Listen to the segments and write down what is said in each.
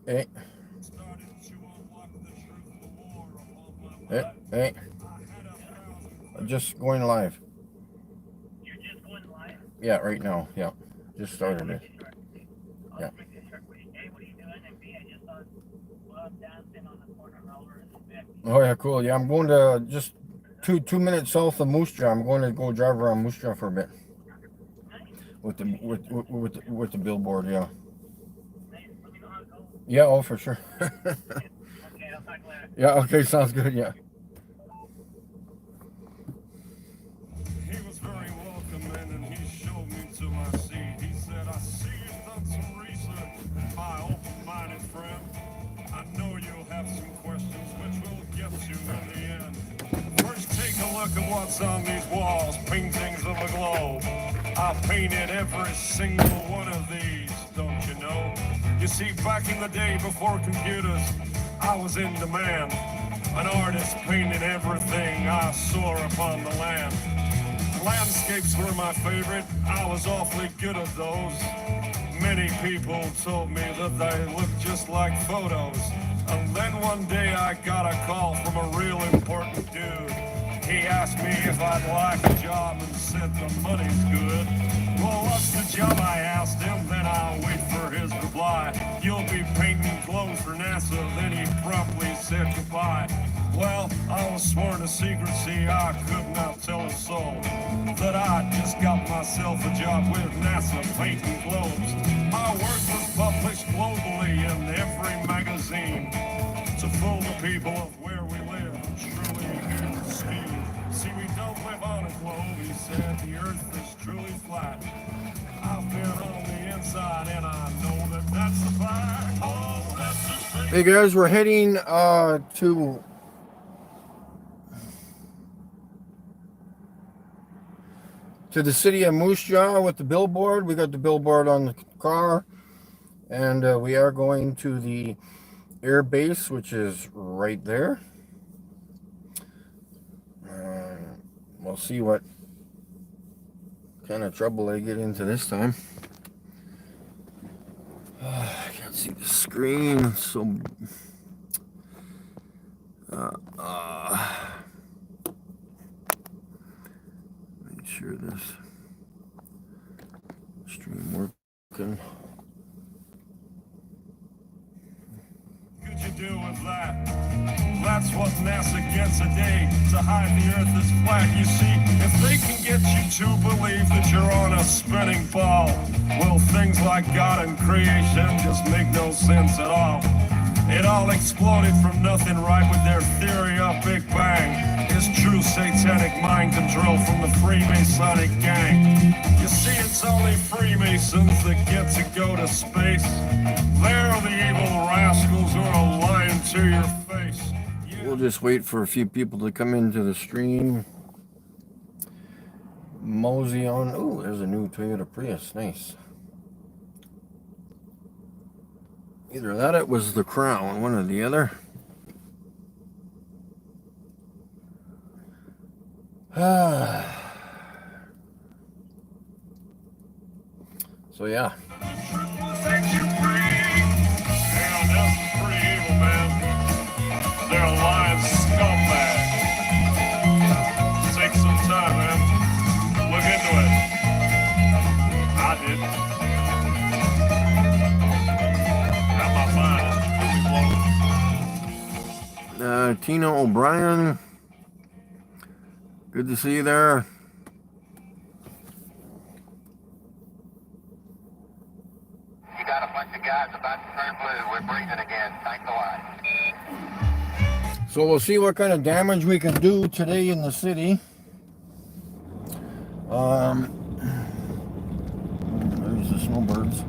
Hey, hey, hey. Just going live. You're just going live? Yeah, right now. Yeah, just Okay, I'll started make it. you short. I'll Yeah. make you short. What are you doing? And B, I just saw Bob dancing on the corner roller in the back. Oh yeah, cool. Yeah, I'm going to just two minutes south of Moose Jaw. I'm going to go drive around Moose Jaw for a bit Nice. with the Give me a shout. with the billboard. Yeah. Nice. Let me know how it goes. Yeah. Oh, for sure. Okay, I'll talk later. Yeah. Okay. Sounds good. Yeah. He was very welcoming and he showed me to my seat. He said, I see you've done some research, my open-minded friend. I know you'll have some questions which we'll get to in the end. First, take a look at what's on these walls, paintings of the globe. I painted every single one of these, don't you know? You see, back in the day before computers, I was in demand. An artist painting everything I saw upon the land. Landscapes were my favorite. I was awfully good at those. Many people told me that they looked just like photos. And then one day I got a call from a real important dude. He asked me if I'd like a job and said the money's good. Well, what's the job? I asked him, then I'll wait for his reply. You'll be painting clothes for NASA, then he promptly said goodbye. Well, I was sworn to secrecy, I could not tell a soul that I just got myself a job with NASA painting clothes. My work was published globally in every magazine to fool the people of where we live. Truly here to scheme. See, we don't live on a globe, he said, the earth is truly flat. I've been on the inside and I know that that's a fact. Oh, that's a fact. Hey guys, we're heading to the city of Moose Jaw with the billboard. We got the billboard on the car, and we are going to the air base, which is right there. We'll see what kind of trouble I get into this time. I can't see the screen, so make sure this stream working. Could you do with that? That's what NASA gets a day to hide the Earth is flat. You see, if they can get you to believe that you're on a spinning ball, well, things like God and creation just make no sense at all. It all exploded from nothing, right, with their theory of Big Bang. It's true satanic mind control from the Freemasonic gang. You see, it's only Freemasons that get to go to space. They're the evil rascals who are lying to your face. We'll just wait for a few people to come into the stream. Mosey on. Oh, there's a new Toyota Prius. Nice. Either that, it was the Crown, one or the other. So yeah. Set you free. Damn, that's pretty evil, man. They're a lying scumbag. Take some time, man. Look into it. I did. Now my mind is truly blown. Tina O'Brien. Good to see you there. You got a bunch of guys about to turn blue. We're breathing again. Thanks a lot. So we'll see what kind of damage we can do today in the city. There's the snowbirds.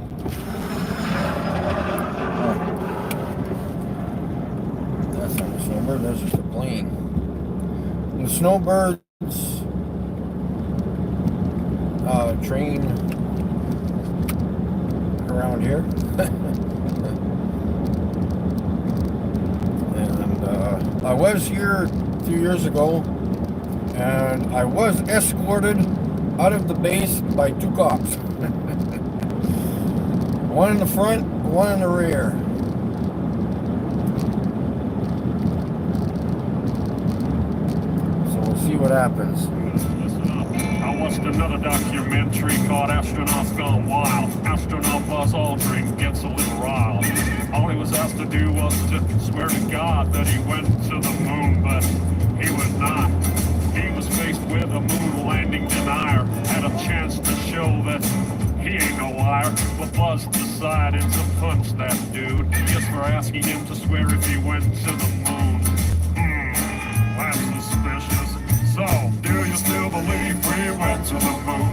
Oh. That's not a snowbird, that's just a plane. The snowbirds train around here. And I was here 2 years ago, and I was escorted out of the base by 2 cops. One in the front, one in the rear. see what happens. Listen up. I watched another documentary called Astronauts Gone Wild. Astronaut Buzz Aldrin gets a little riled. All he was asked to do was to swear to God that he went to the moon, but he was not. He was faced with a moon landing denier. Had a chance to show that he ain't no liar, but Buzz decided to punch that dude just for asking him to swear if he went to the moon. That's suspicious. So, do you still believe we went to the moon?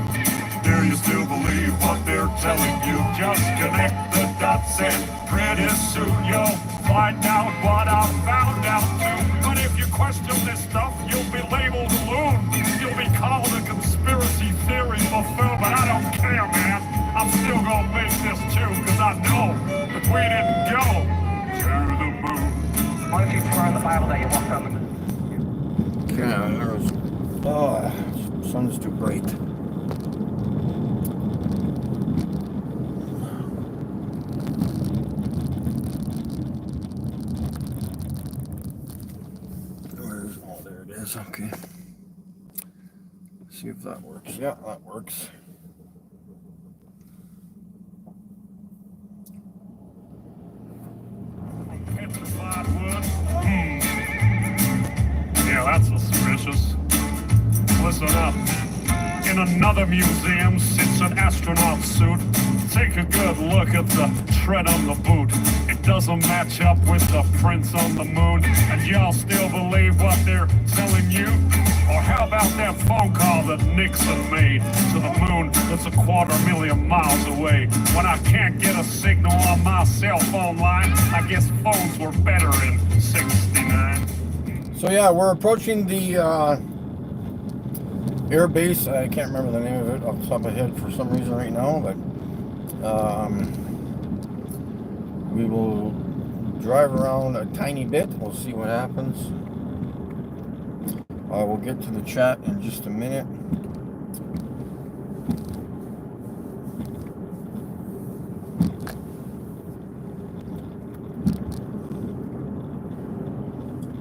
Do you still believe what they're telling you? Just connect the dots and pretty soon you'll find out what I found out too. But if you question this stuff, you'll be labeled a loon. You'll be called a conspiracy theory buffoon, but I don't care, man. I'm still gonna make this too, cause I know that we didn't go to the moon. Why don't you swear on the Bible that you walked on the moon? Yeah, there's. Oh, sun's too bright. Where's. Oh, there it is. Okay. See if that works. Yeah, that works. Petrified wood? Yeah, that's suspicious. Listen up. In another museum sits an astronaut suit. Take a good look at the tread on the boot. It doesn't match up with the prints on the moon. And y'all still believe what they're telling you? Or how about that phone call that Nixon made to the moon that's 250,000 miles away? When I can't get a signal on my cell phone line, I guess phones were better in '69. So yeah, we're approaching the air base. I can't remember the name of it off the top of my head for some reason right now, but we will drive around a tiny bit. We'll see what happens. We'll get to the chat in just a minute.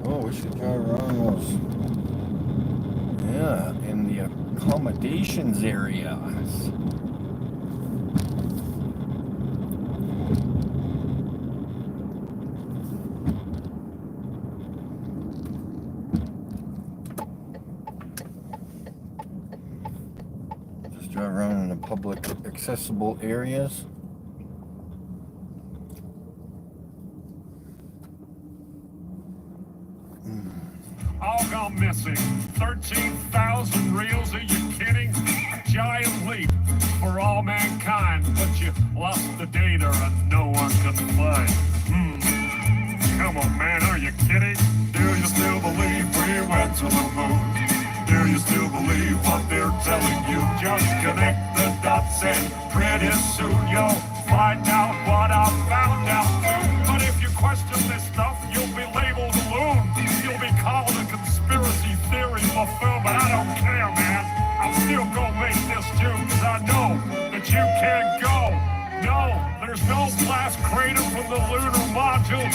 Oh, we should drive around those. Yeah, in the accommodations area. Just drive around in the public accessible areas. All gone missing. 13,000 reels, are you kidding? A giant leap for all mankind, but you lost the data and no one can find. Come on, man, are you kidding? Do you still believe we went to the moon? Do you still believe what they're telling you? Just connect the dots and pretty soon you'll find out what I found out too. But if you question this stuff, you'll be labeled a loon. You'll be called a conspiracy theory buffoon, but I don't care, man. I'm still gonna make this too, cause I know that you can't go. No, there's no blast crater from the lunar module.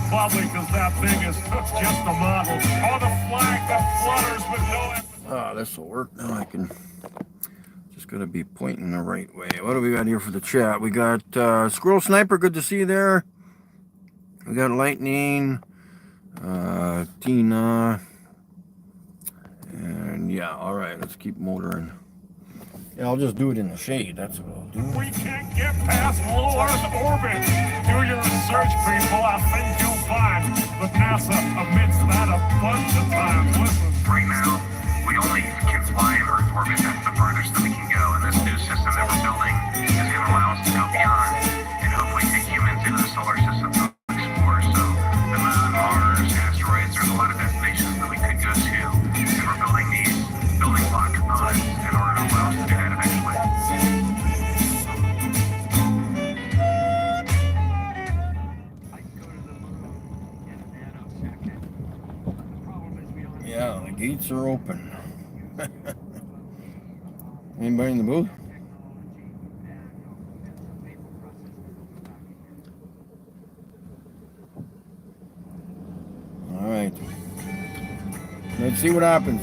Probably because that thing is just a model. Or the flag that flutters with no... Ah, this will work now. I can... Just gotta be pointing the right way. What do we got here for the chat? We got Squirrel Sniper, good to see you there. We got Lightning, Tina, and yeah, all right, let's keep motoring. Yeah, I'll just do it in the shade, that's what I'll do. We can't get past low Earth orbit. Do your research, people, I think you'll find. But NASA admits that a bunch of times. Listen. Right now, we only can fly in Earth orbit. That's the farthest that we can go. And this new system that we're building is going to allow us to go beyond and hopefully take humans into the solar system to explore. So the moon, Mars, asteroids, there's a lot of destinations that we could go to. And we're building these building block components in order to allow us to do that eventually. Yeah, the gates are open. Anybody in the booth? All right. Let's see what happens.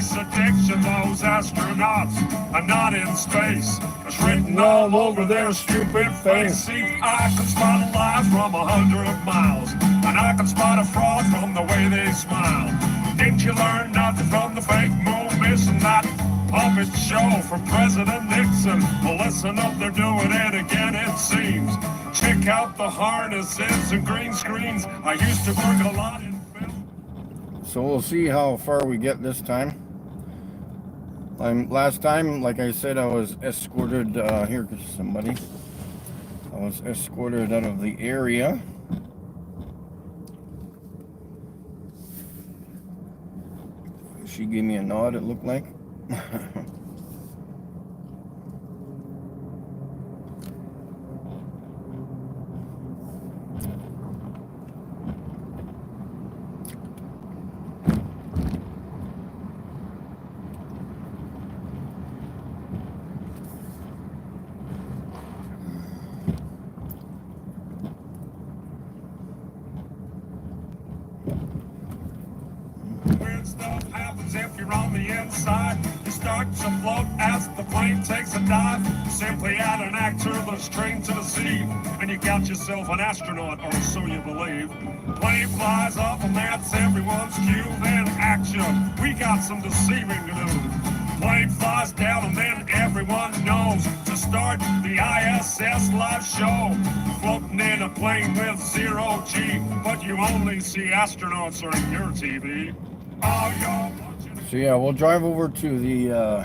space addiction, those astronauts are not in space. It's written all over their stupid face. See, I can spot a lie from 100 miles, and I can spot a fraud from the way they smile. Didn't you learn nothing from the fake moon, missing that puppet show from President Nixon? Well, listen up, they're doing it again, it seems. Check out the harnesses and green screens. I used to work a lot in film. So we'll see how far we get this time. Last time, like I said, I was escorted, here's somebody. I was escorted out of the area. She gave me a nod, it looked like. Weird stuff happens if you're on the inside. You start to float as the plane takes a dive. Simply add an actor that's trained to deceive, and you got yourself an astronaut, or so you believe. Plane flies up and that's everyone's cue. Then action, we got some deceiving to do. Plane flies down and then everyone knows to start the ISS live show. Floating in a plane with 0G, but you only see astronauts on your TV. Oh, you're watching. So yeah, we'll drive over to the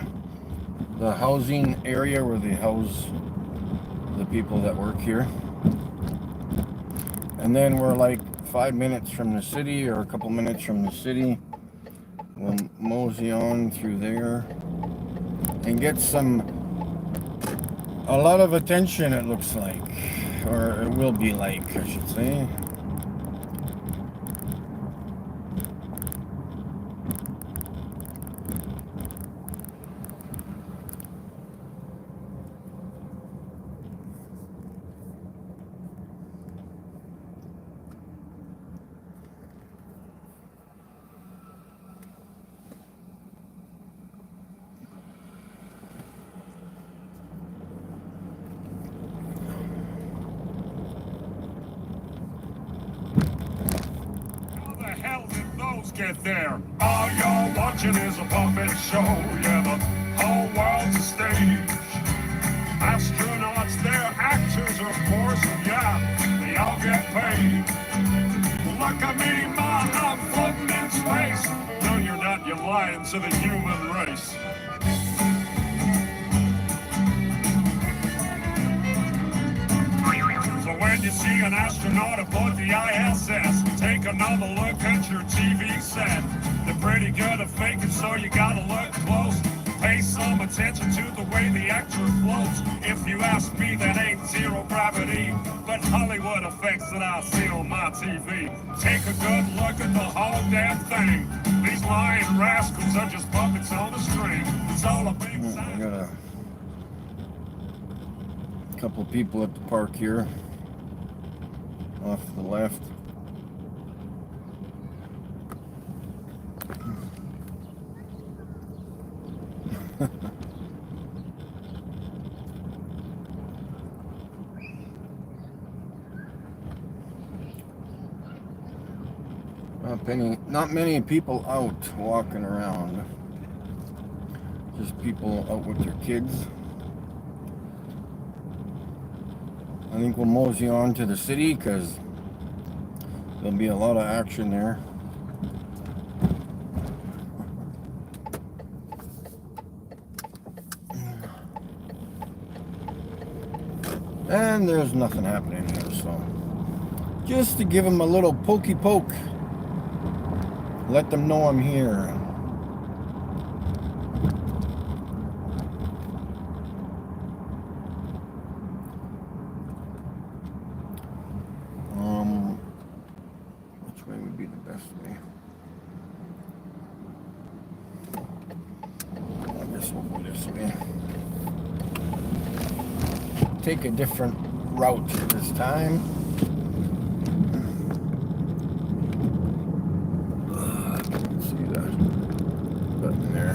housing area where they house the people that work here. And then we're like 5 minutes from the city, or a couple minutes from the city. We'll mosey on through there and get a lot of attention, it looks like, or it will be like, I should say. Get there. All you're watching is a puppet show. Yeah, the whole world's a stage. Astronauts, they're actors, of course, and yeah, they all get paid. Look at me, Ma, I'm floating in space. No, you're not, you're lying to the human race. So when you see an astronaut aboard the ISS, take another look at your TV set. They're pretty good at faking, so you gotta look close. Pay some attention to the way the actor floats. If you ask me, that ain't zero gravity, but Hollywood effects that I see on my TV. Take a good look at the whole damn thing. These lying rascals are just puppets on a string. It's all a big I sign. got a couple people at the park here, off to the left. Not many people out walking around. Just people out with their kids. I think we'll mosey on to the city because there'll be a lot of action there. And there's nothing happening here, so just to give them a little pokey poke, let them know I'm here. Which way would be the best way? I guess we'll go this way. Take a different route this time. See that button there.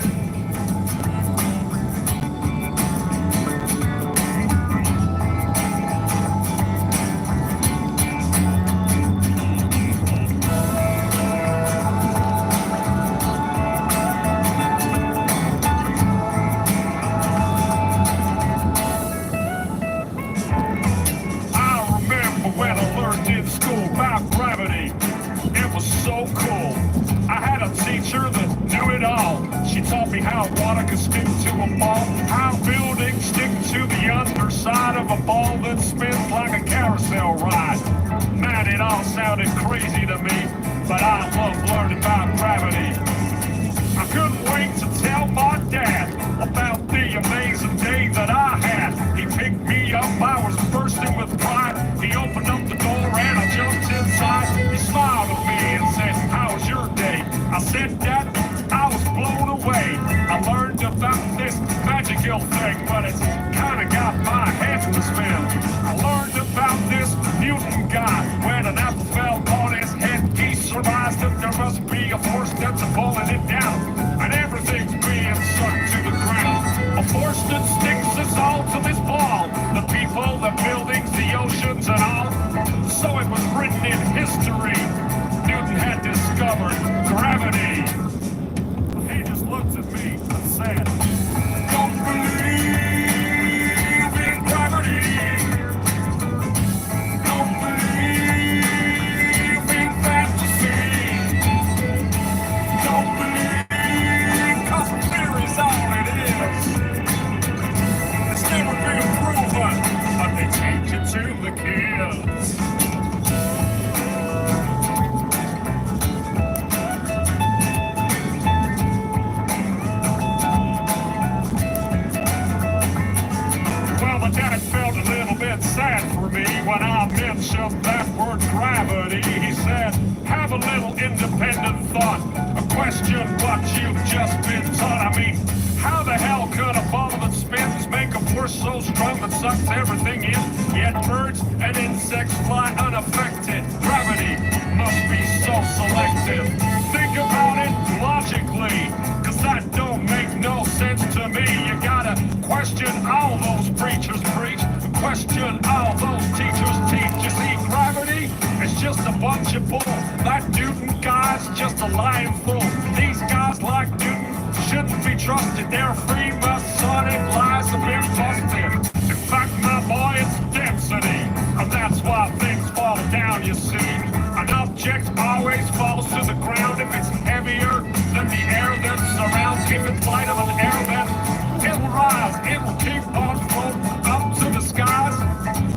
taught me how water can stick to a ball, how buildings stick to the underside of a ball that spins like a carousel ride. Man, it all sounded crazy to me, but I love learning about gravity. I couldn't wait to tell my dad about the amazing day that I had. He picked me up, I was bursting with pride. He opened up the door and I jumped inside. He smiled at me and said, "How was your day?" I said, "Dad, I was blown away. I learned about this magical thing, but it's kinda got my head to spin. I learned about this Newton guy. When an apple fell on his head, he surmised that there must be a force that's pulling it down, and everything's being sucked to the ground. A force that sticks us all to this ball, the people, the buildings, the oceans, and all. So it was written in history. Newton had discovered gravity." He just looked at me and said, "Don't believe in gravity. Don't believe in fantasy. Don't believe, 'cause theory's all it is. It's never been proven, but they teach it to the kids." Well, my dad felt a little bit sad for me when I mentioned that word gravity. He said, "Have a little independent thought. Question what you've just been taught. I mean, how the hell could a ball that spins make a force so strong that sucks everything in? Yet birds and insects fly unaffected. Gravity must be so selective. Think about it logically, 'cause that don't make no sense to me. You gotta question all those preachers preach, question all those teachers teach. You see, gravity is just a bunch of bull. That Newton guy's just a lying fool. These guys like Newton shouldn't be trusted. Their Freemasonic lies have been busted. In fact, my boy, it's density, and that's why things fall down, you see. An object always falls to the ground if it's heavier than the air that surrounds. If it's lighter than air, then it'll rise. It'll keep on floating up to the skies.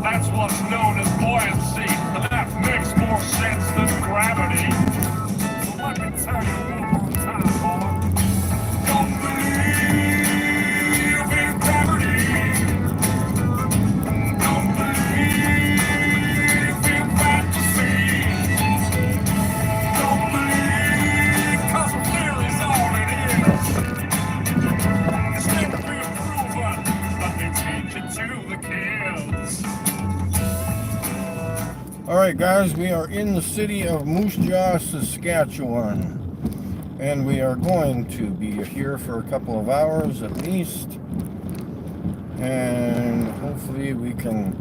That's what's known as buoyancy, and that makes more sense than gravity. So let me tell you one more time, boy. Don't believe in gravity. Don't believe in fantasy. Don't believe, 'cause theory's all it is. It's never been proven, but they teach it to the kids. All right, guys, we are in the city of Moose Jaw, Saskatchewan, and we are going to be here for a couple of hours at least, and hopefully we can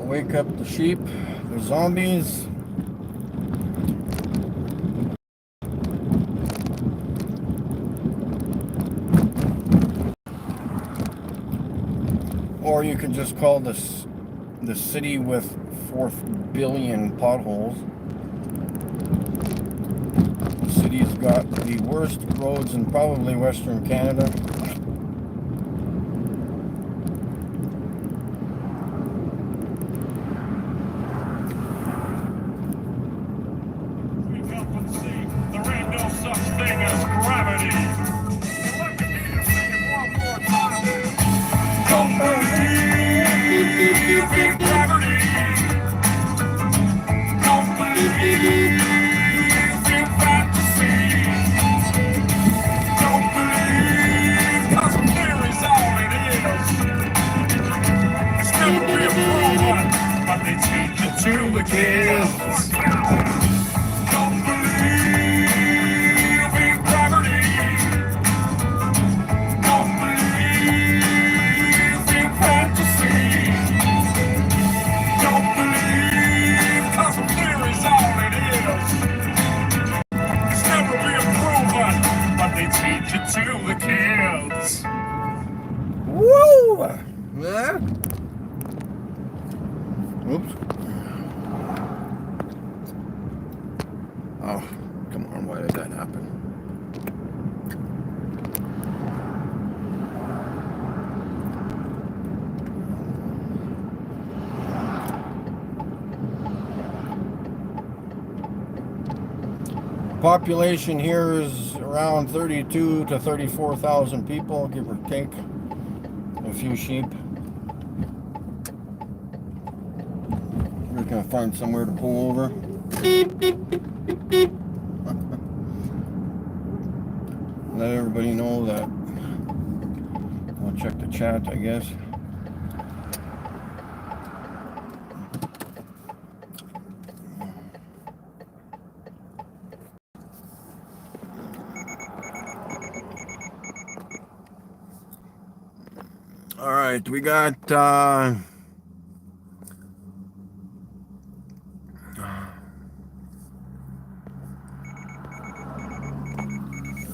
wake up the sheep, the zombies. Or you could just call this the city with 4 billion potholes. The city's got the worst roads in probably Western Canada. Wake up and see, there ain't no such thing as gravity. Let me hear you sing it one more time. Don't believe in gravity. Don't believe in fantasy. Don't believe, 'cause theory's all it is. It's never been proven, but they teach it to the kids. Don't believe in gravity. Don't believe in fantasy. Don't believe, 'cause theory's all it is. It's never been proven, but they teach it to the kids. Woo! Yeah. Oops. Oh, come on, why did that happen? population here is around 32 to 34,000 people, give or take. A few sheep. We're gonna find somewhere to pull over. Let everybody know that. I'll check the chat, I guess. All right, we got all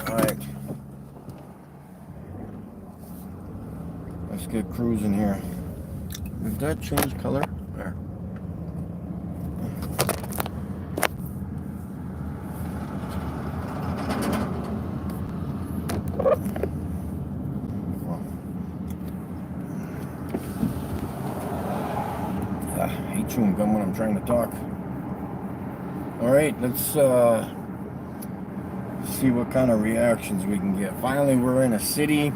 right. Let's get cruising here. Did that change color? There. I hate chewing gum when I'm trying to talk. All right, let's see what kind of reactions we can get. Finally, we're in a city.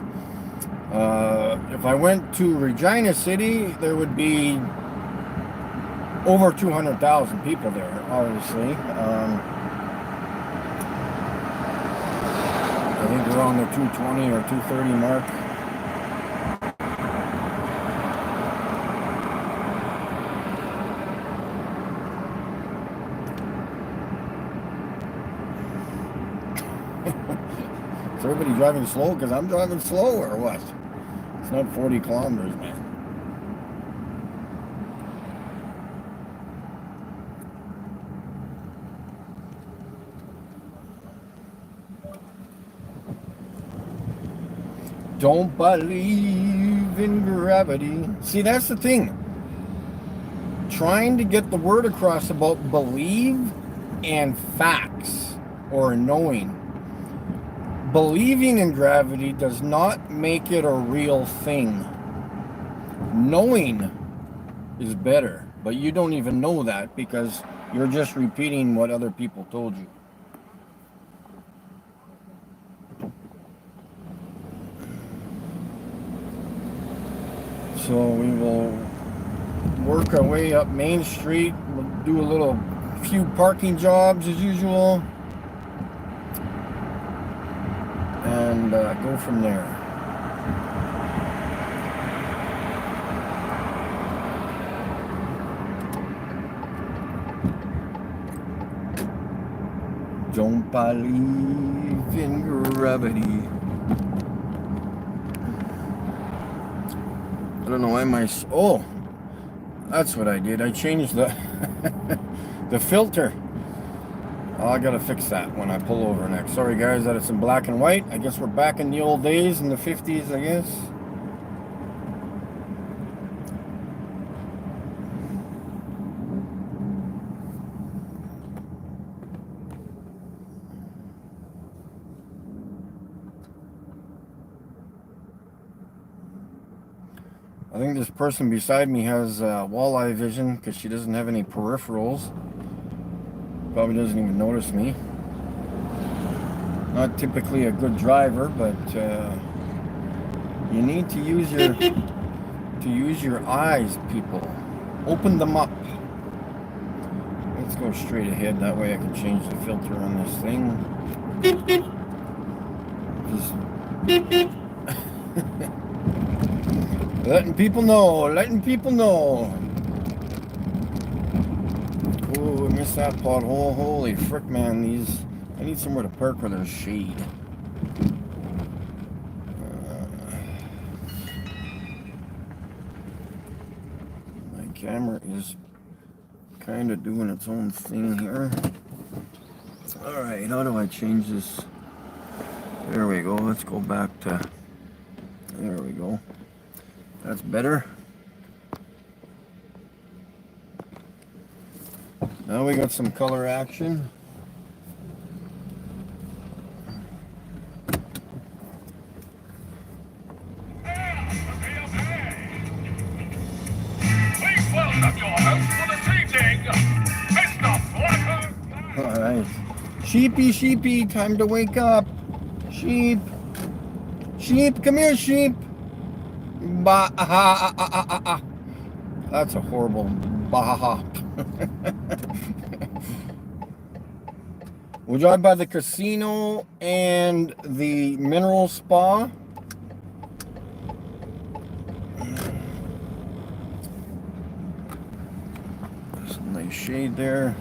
If I went to Regina City, there would be over 200,000 people there, obviously. I think we're on the 220 or 230 mark. Is everybody driving slow? Because I'm driving slow or what? It's not 40 kilometers, man. Don't believe in gravity. See, that's the thing. Trying to get the word across about believe and facts or knowing. Believing in gravity does not make it a real thing. Knowing is better, but you don't even know that because you're just repeating what other people told you. So we will work our way up Main Street. We'll do a few parking jobs as usual. And go from there. Don't believe in gravity. I don't know why oh, that's what I did. I changed the the filter. Oh, I gotta fix that when I pull over next. Sorry guys that it's in black and white. I guess we're back in the old days, in the 50s, I guess. I think this person beside me has walleye vision because she doesn't have any peripherals. Probably doesn't even notice me. Not typically a good driver, but you need to use your eyes, people. Open them up. Let's go straight ahead. That way I can change the filter on this thing. Just letting people know. Oh, I missed that pothole. Holy frick, man. I need somewhere to park where there's shade. My camera is kind of doing its own thing here. Alright, how do I change this? There we go. Let's go back to... There we go. That's better. Now we got some color action. Please welcome your host for the evening, Mr. Flacco. All right. Sheepy, sheepy, time to wake up. Sheep. Sheep, come here, sheep. Ba ah, ah, ah, ah, ah, ah. That's a horrible baha. We drive by the casino and the mineral spa. Some nice shade there.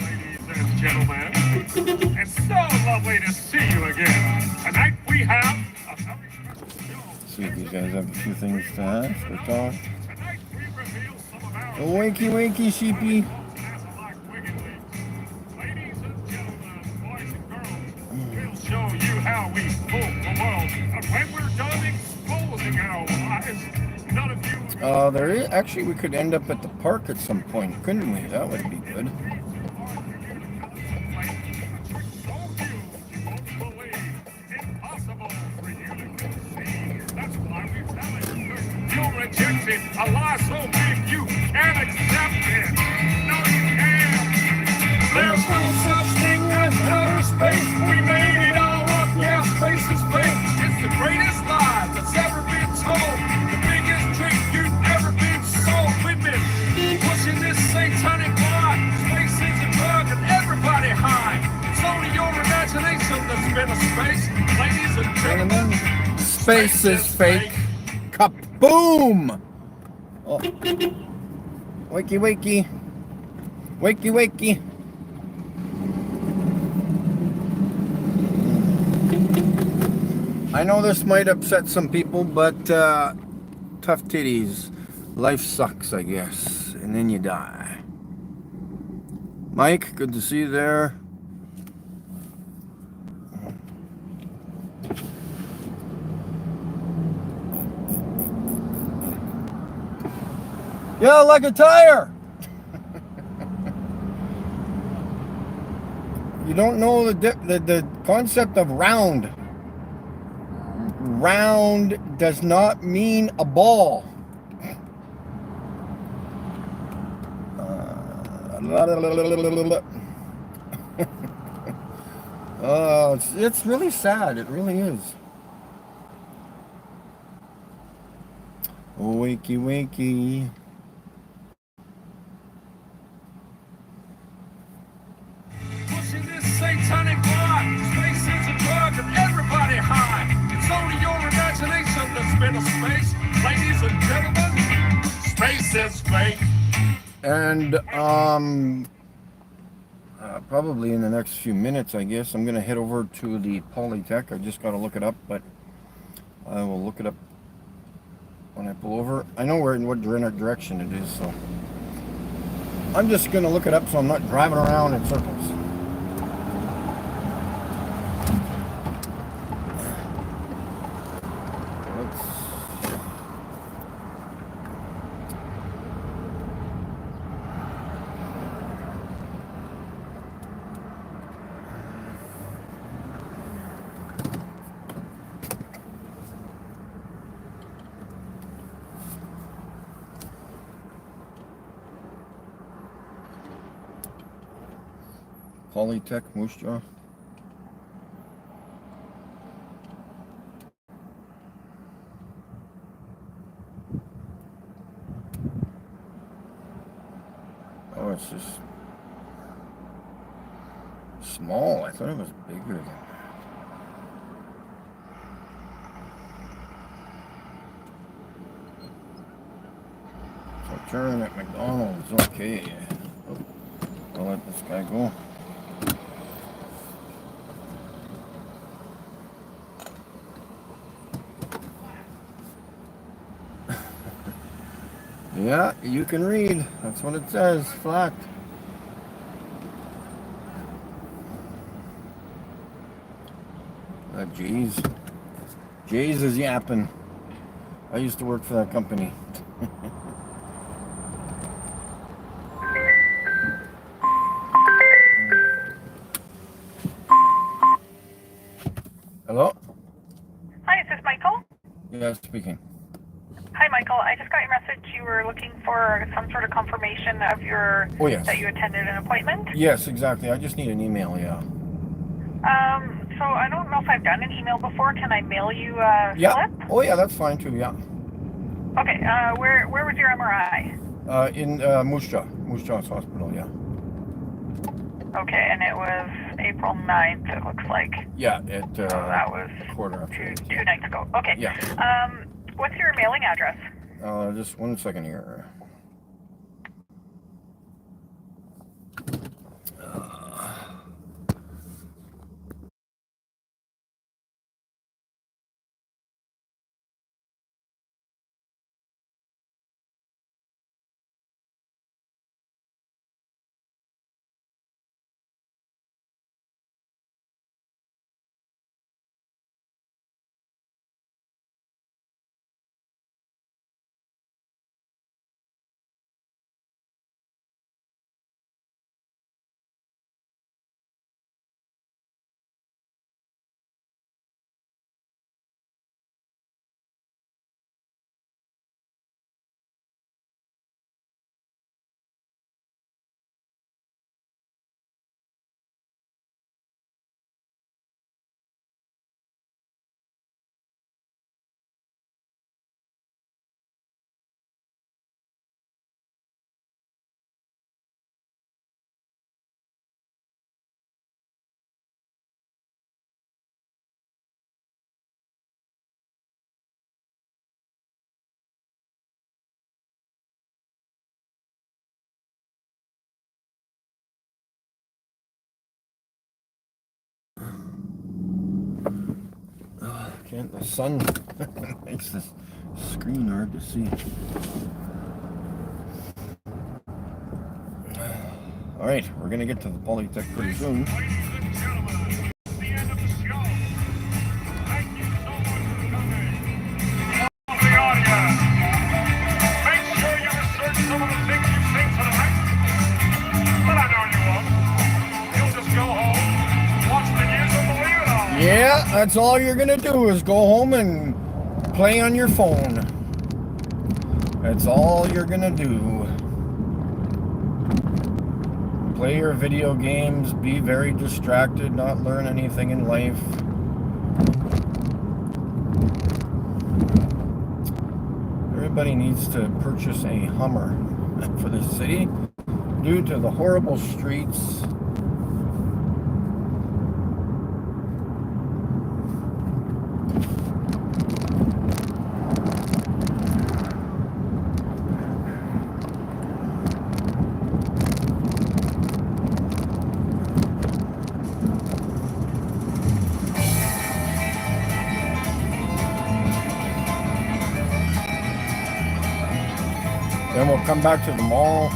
Ladies and gentlemen, it's so lovely to see you again. Tonight we have a very special show. See if these guys have a few things to ask or talk. Tonight we reveal some of our Oh, wakey, wakey, sheepy. like Wicked Leagues. Ladies and gentlemen, boys and girls, we'll show you how we fool the world. And when we're done exposing our lies, none of you There is actually we could end up at the park at some point, couldn't we? That would be good. You're rejected. A lie so big you can't accept it. No, you can't. There's no such thing as outer space. We made it all up. Yeah, space is fake. It's the greatest lie that's ever been told. The biggest trick you've ever been sold. We've been pushing this satanic lie. Space is a drug and everybody high. It's only your imagination that's been a space. Ladies and gentlemen, Space is fake. Kaboom! Oh. Wakey, wakey. Wakey, wakey. I know this might upset some people, but tough titties. Life sucks, I guess. And then you die. Mike, good to see you there. Yeah, like a tire. You don't know the concept of round. Round does not mean a ball. It's really sad. It really is. Oh, wakey, wakey. Pushing this satanic lie. Space is a drug and everybody high. It's only your imagination that's been a space. Ladies and gentlemen, space is fake. And probably in the next few minutes, I guess, I'm gonna head over to the Polytech. I just gotta look it up, but I will look it up when I pull over. I know where in what direction it is, so I'm just gonna look it up so I'm not driving around in circles. Polytech, Moose Jaw. Oh, it's just small. I thought it was bigger than that. So turn at McDonald's, okay. I'll let this guy go. Yeah, you can read. That's what it says, flat. Jeez. Jays is yapping. I used to work for that company. Hello? Hi, is this Michael? Yeah, speaking. Hi, Michael. I just got your message. You were looking for some sort of confirmation of your Oh, yes. that you attended an appointment. Yes, exactly. I just need an email, yeah. So I don't know if I've done an email before. Can I mail you a Yeah. slip? Oh, yeah, that's fine too, yeah. Okay. Where was your MRI? In Moose Jaw's Hospital, yeah. Okay, and it was April 9th, it looks like. Yeah, So that was quarter after two nights ago. Okay. Yeah. What's your mailing address? Just 1 second here. Can't the sun makes this screen hard to see. All right, we're gonna get to the Polytech pretty soon. Ladies and gentlemen, the end of the show. Thank you so much for coming. All the audience, make sure you research some of the things you've seen tonight. But I know you won't. You'll just go home, watch the news, and believe it all. Yeah, that's all you're gonna do is go home and play on your phone. That's all you're gonna do. Play your video games, be very distracted, not learn anything in life. Everybody needs to purchase a Hummer for the city due to the horrible streets. Then we'll come back to the mall.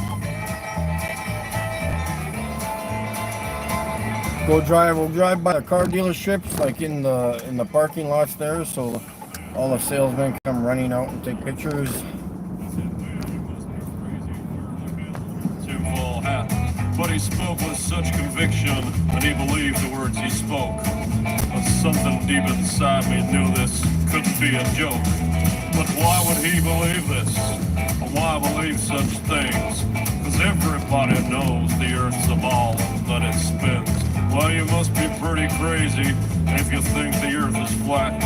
We'll drive by the car dealerships, like in the parking lots there, so all the salesmen come running out and take pictures. Tinfoil hat, but he spoke with such conviction, and he believed the words he spoke. But something deep inside me knew this couldn't be a joke. But why would he believe this? Or why believe such things? Cause everybody knows the earth's a ball that it spins. Well, you must be pretty crazy if you think the earth is flat.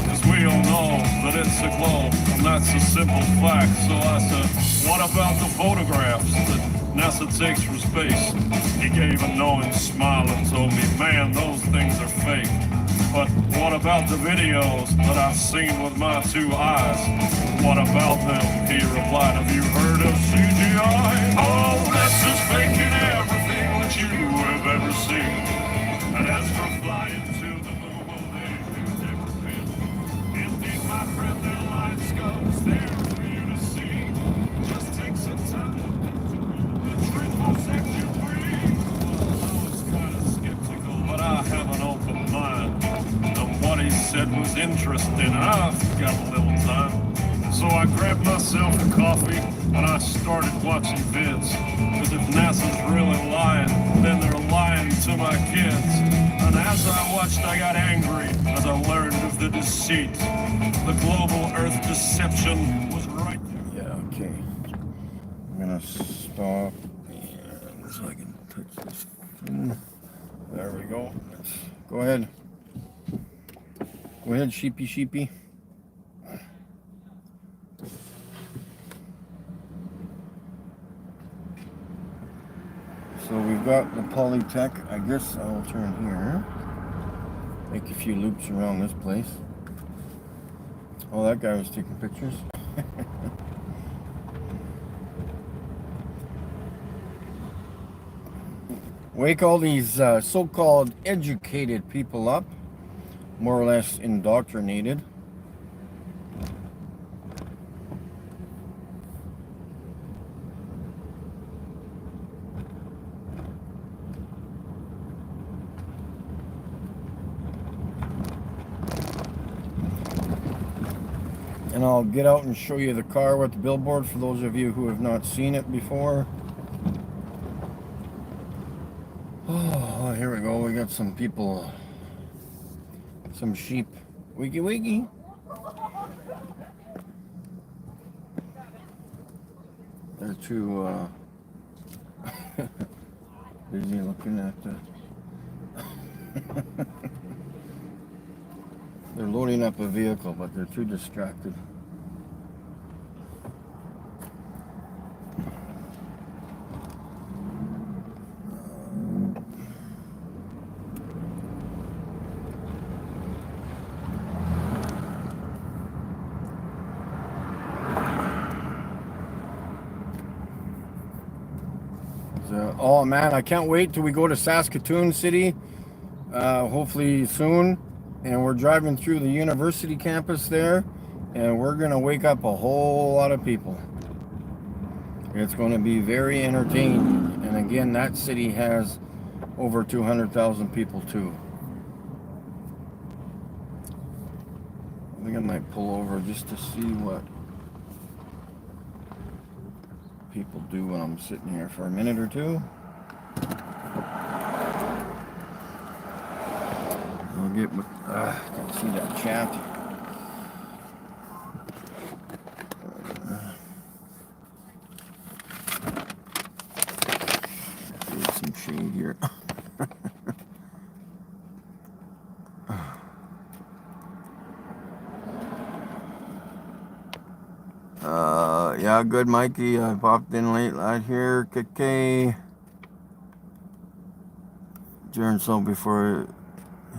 Cause we all know that it's a globe, and that's a simple fact. So I said, what about the photographs that NASA takes from space? He gave a knowing smile and told me, man, those things are fake. But what about the videos that I've seen with my two eyes? What about them? He replied, have you heard of CGI? Oh, this is faking everything that you have ever seen. And as for flying to the moon, well, there's never been. Indeed, my friend, their lights goes there for you to see. Just take some time. The truth will set you free. I was kind of skeptical, but I have an open mind. What he said was interesting. I've got a little time. So I grabbed myself a coffee and I started watching vids. Cause if NASA's really lying, then they're lying to my kids. And as I watched, I got angry as I learned of the deceit. The global Earth deception was gonna stop and so I can touch this. There we go. Go ahead. Go ahead, sheepy sheepy. So we've got the Polytech. I guess I'll turn here. Make a few loops around this place. Oh, that guy was taking pictures. Wake all these so-called educated people up, more or less indoctrinated. And I'll get out and show you the car with the billboard for those of you who have not seen it before. Oh, here we go. We got some people, some sheep. Wiggy wiggy. They're too busy looking at the... They're loading up a vehicle, but they're too distracted. Oh man, I can't wait till we go to Saskatoon City, hopefully soon. And we're driving through the university campus there, and we're gonna wake up a whole lot of people. It's gonna be very entertaining. And again, that city has over 200,000 people too. I think I might pull over just to see what people do when I'm sitting here for a minute or two. I'll get, can't see that chat. Get some shade here. Yeah, good, Mikey. I popped in late right here. KK. Jaron sold before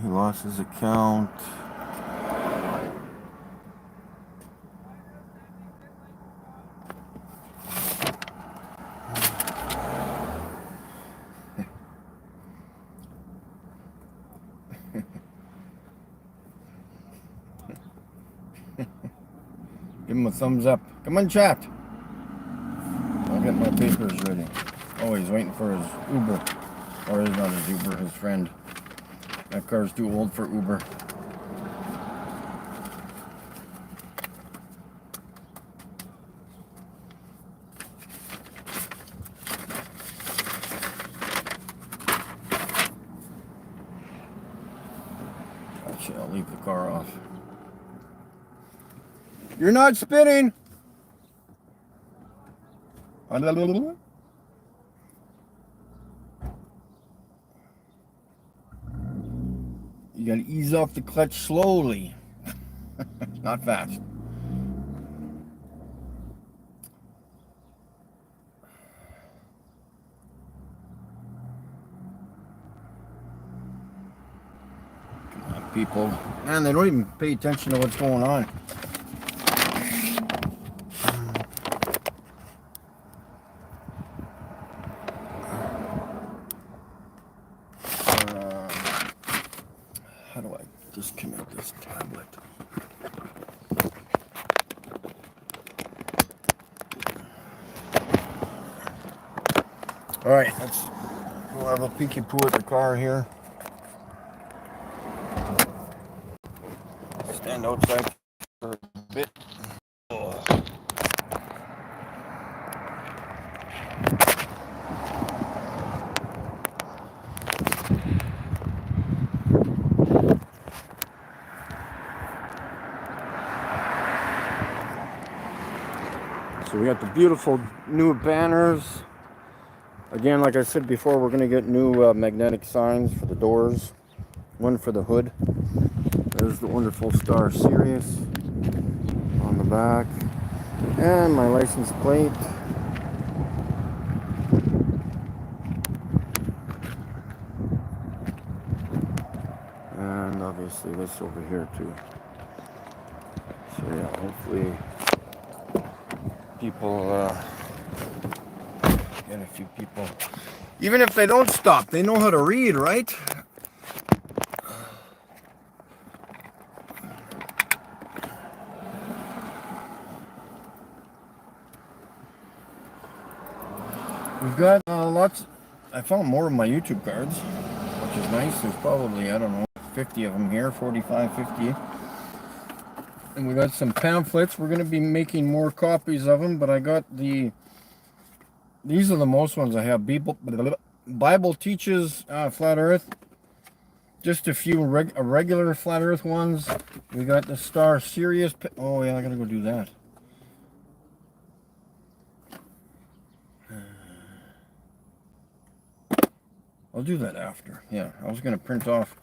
he lost his account. Give him a thumbs up. Come on, chat. I'll get my papers ready. Oh, he's waiting for his Uber. Or he's not his Uber, his friend. That car's too old for Uber. Actually, I'll leave the car off. You're not spinning! You gotta ease off the clutch slowly, not fast. Come on, people. Man, they don't even pay attention to what's going on. How do I disconnect this tablet? All right, let's go have a peeky poo at the car here. Stand outside for a bit. So we got the beautiful new banners. Again, like I said before, we're going to get new magnetic signs for the doors. One for the hood. There's the wonderful Star Sirius on the back. And my license plate. And obviously this over here too. So yeah, hopefully people get a few people. Even if they don't stop, they know how to read, right? We've got lots. I found more of my YouTube cards, which is nice. There's probably, I don't know, 50 of them here, 45, 50. And we got some pamphlets. We're going to be making more copies of them, but I got these are the most ones I have. Bible Teaches Flat Earth. Just a few regular Flat Earth ones. We got the Star Sirius. Oh yeah, I got to go do that. I'll do that after. Yeah, I was going to print off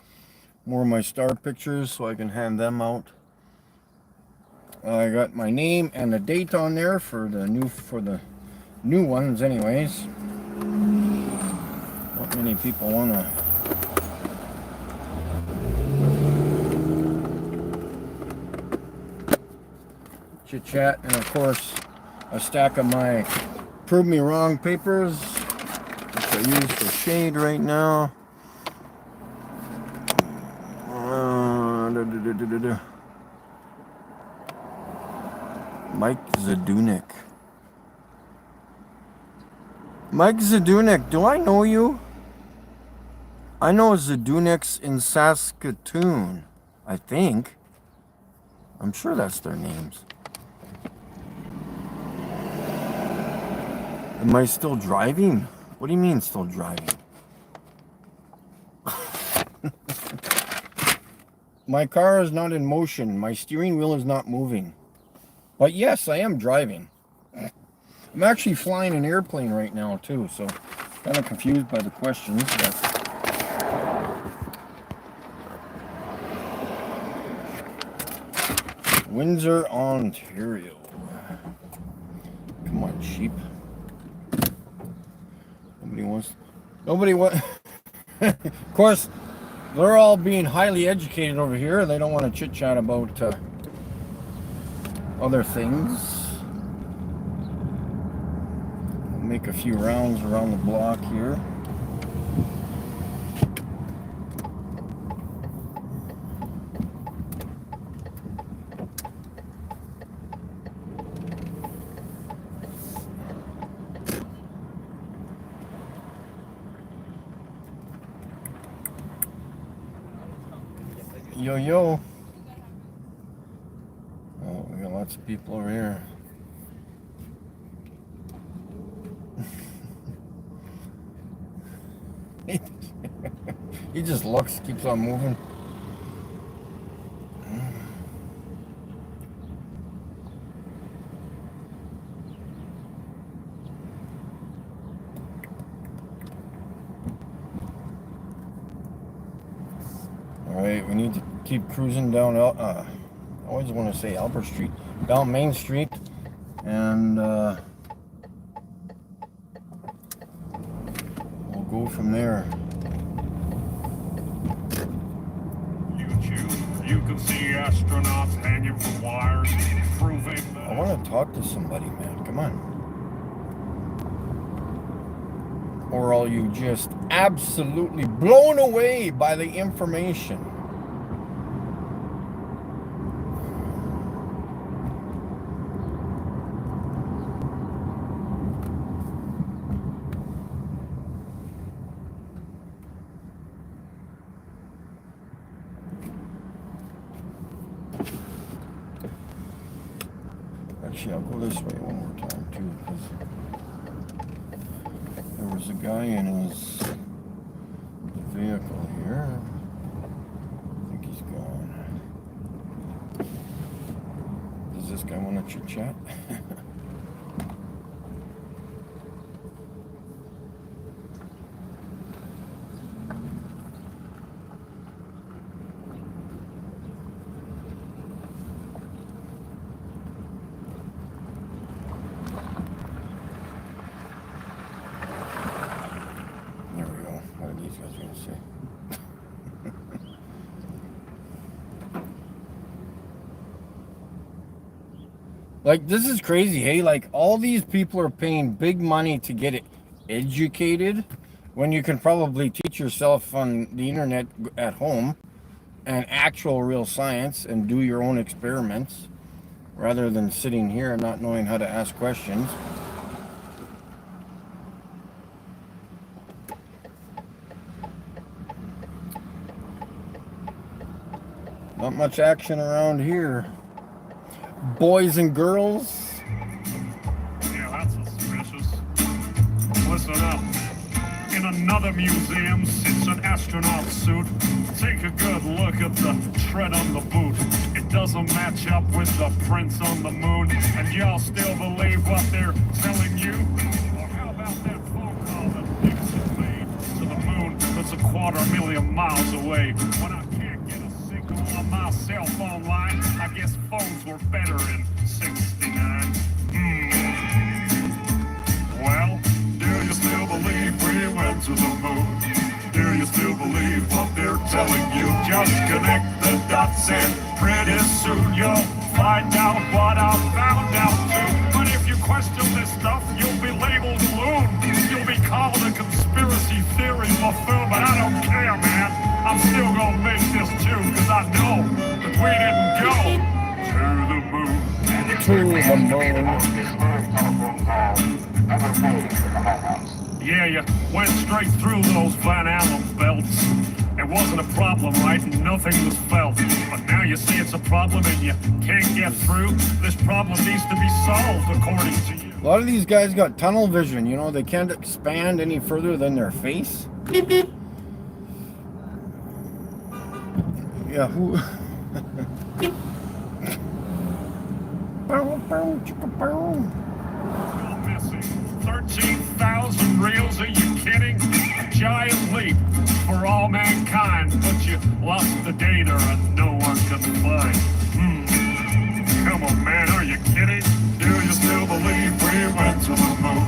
more of my star pictures so I can hand them out. I got my name and the date on there for the new ones anyways. Not many people want to chit chat, and of course a stack of my Prove Me Wrong papers, which I use for shade right now. Mike Zadunik. Mike Zadunik, do I know you? I know Zaduniks in Saskatoon, I think. I'm sure that's their names. Am I still driving? What do you mean still driving? My car is not in motion. My steering wheel is not moving. But yes, I am driving. I'm actually flying an airplane right now too, so kind of confused by the questions. But Windsor, Ontario. Come on, sheep. Nobody wants. Of course, they're all being highly educated over here. They don't want to chit chat about other things. We'll make a few rounds around the block here. Yo, yo. Oh, we got lots of people over here. He just looks, keeps on moving. Alright, we need to keep cruising down, I always want to say Albert Street, down Main Street, and we'll go from there. You can see astronauts hanging from wires, proving that. I want to talk to somebody, man. Come on. Or are you just absolutely blown away by the information? Actually, I'll go this way one more time too, because there was a guy in his vehicle here. I think he's gone. Does this guy want to chit chat? Like, this is crazy, hey? Like, all these people are paying big money to get it educated when you can probably teach yourself on the internet at home and actual real science and do your own experiments rather than sitting here and not knowing how to ask questions. Not much action around here. Boys and girls. Yeah, that's suspicious. Listen up. In another museum sits an astronaut suit. Take a good look at the tread on the boot. It doesn't match up with the prints on the moon. And y'all still believe what they're telling you? Or how about that phone call that Nixon made to the moon that's 250,000 miles away? When I can't get a signal on my cell phone line, I guess phones were better in '69. Well, do you still believe we went to the moon? Do you still believe what they're telling you? Just connect the dots and pretty soon you'll find out what I found out too. But if you question this stuff, you'll be labeled a loon. You'll be called a conspiracy theory buffoon, but I don't care, man. I'm still gonna make this too, cause I know that we didn't go to the moon. Yeah, you went straight through those Van Allen belts. It wasn't a problem, right? Nothing was felt. But now you say it's a problem and you can't get through. This problem needs to be solved, according to you. A lot of these guys got tunnel vision, you know, they can't expand any further than their face. Beep, beep. Yeah, who? Still missing 13,000 reels, are you kidding? A giant leap for all mankind, but you lost the data and no one can find. Come on, man, are you kidding? Do you still believe we went to the moon?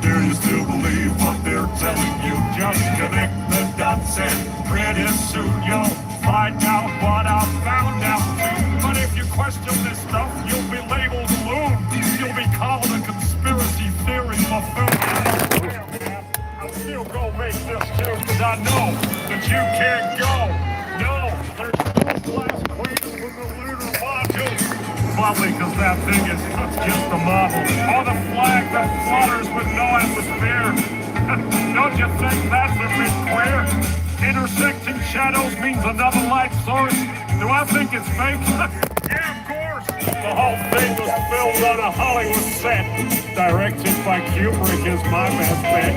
Do you still believe what they're telling you? Just connect the dots and pretty soon you'll find out what I found out too. But if you question this stuff, you'll be labeled a loon. You'll be called a conspiracy theory buffoon. I'm still gonna make this too, cause I know that you can't go. No, there's no glass queens from the lunar module. Probably cause that thing is just a model. Or the flag that flutters with no atmosphere. Don't you think that's a bit queer? Intersecting shadows means another light source. Do I think it's fake? Yeah, of course. The whole thing was filmed on a Hollywood set. Directed by Kubrick is my best bet.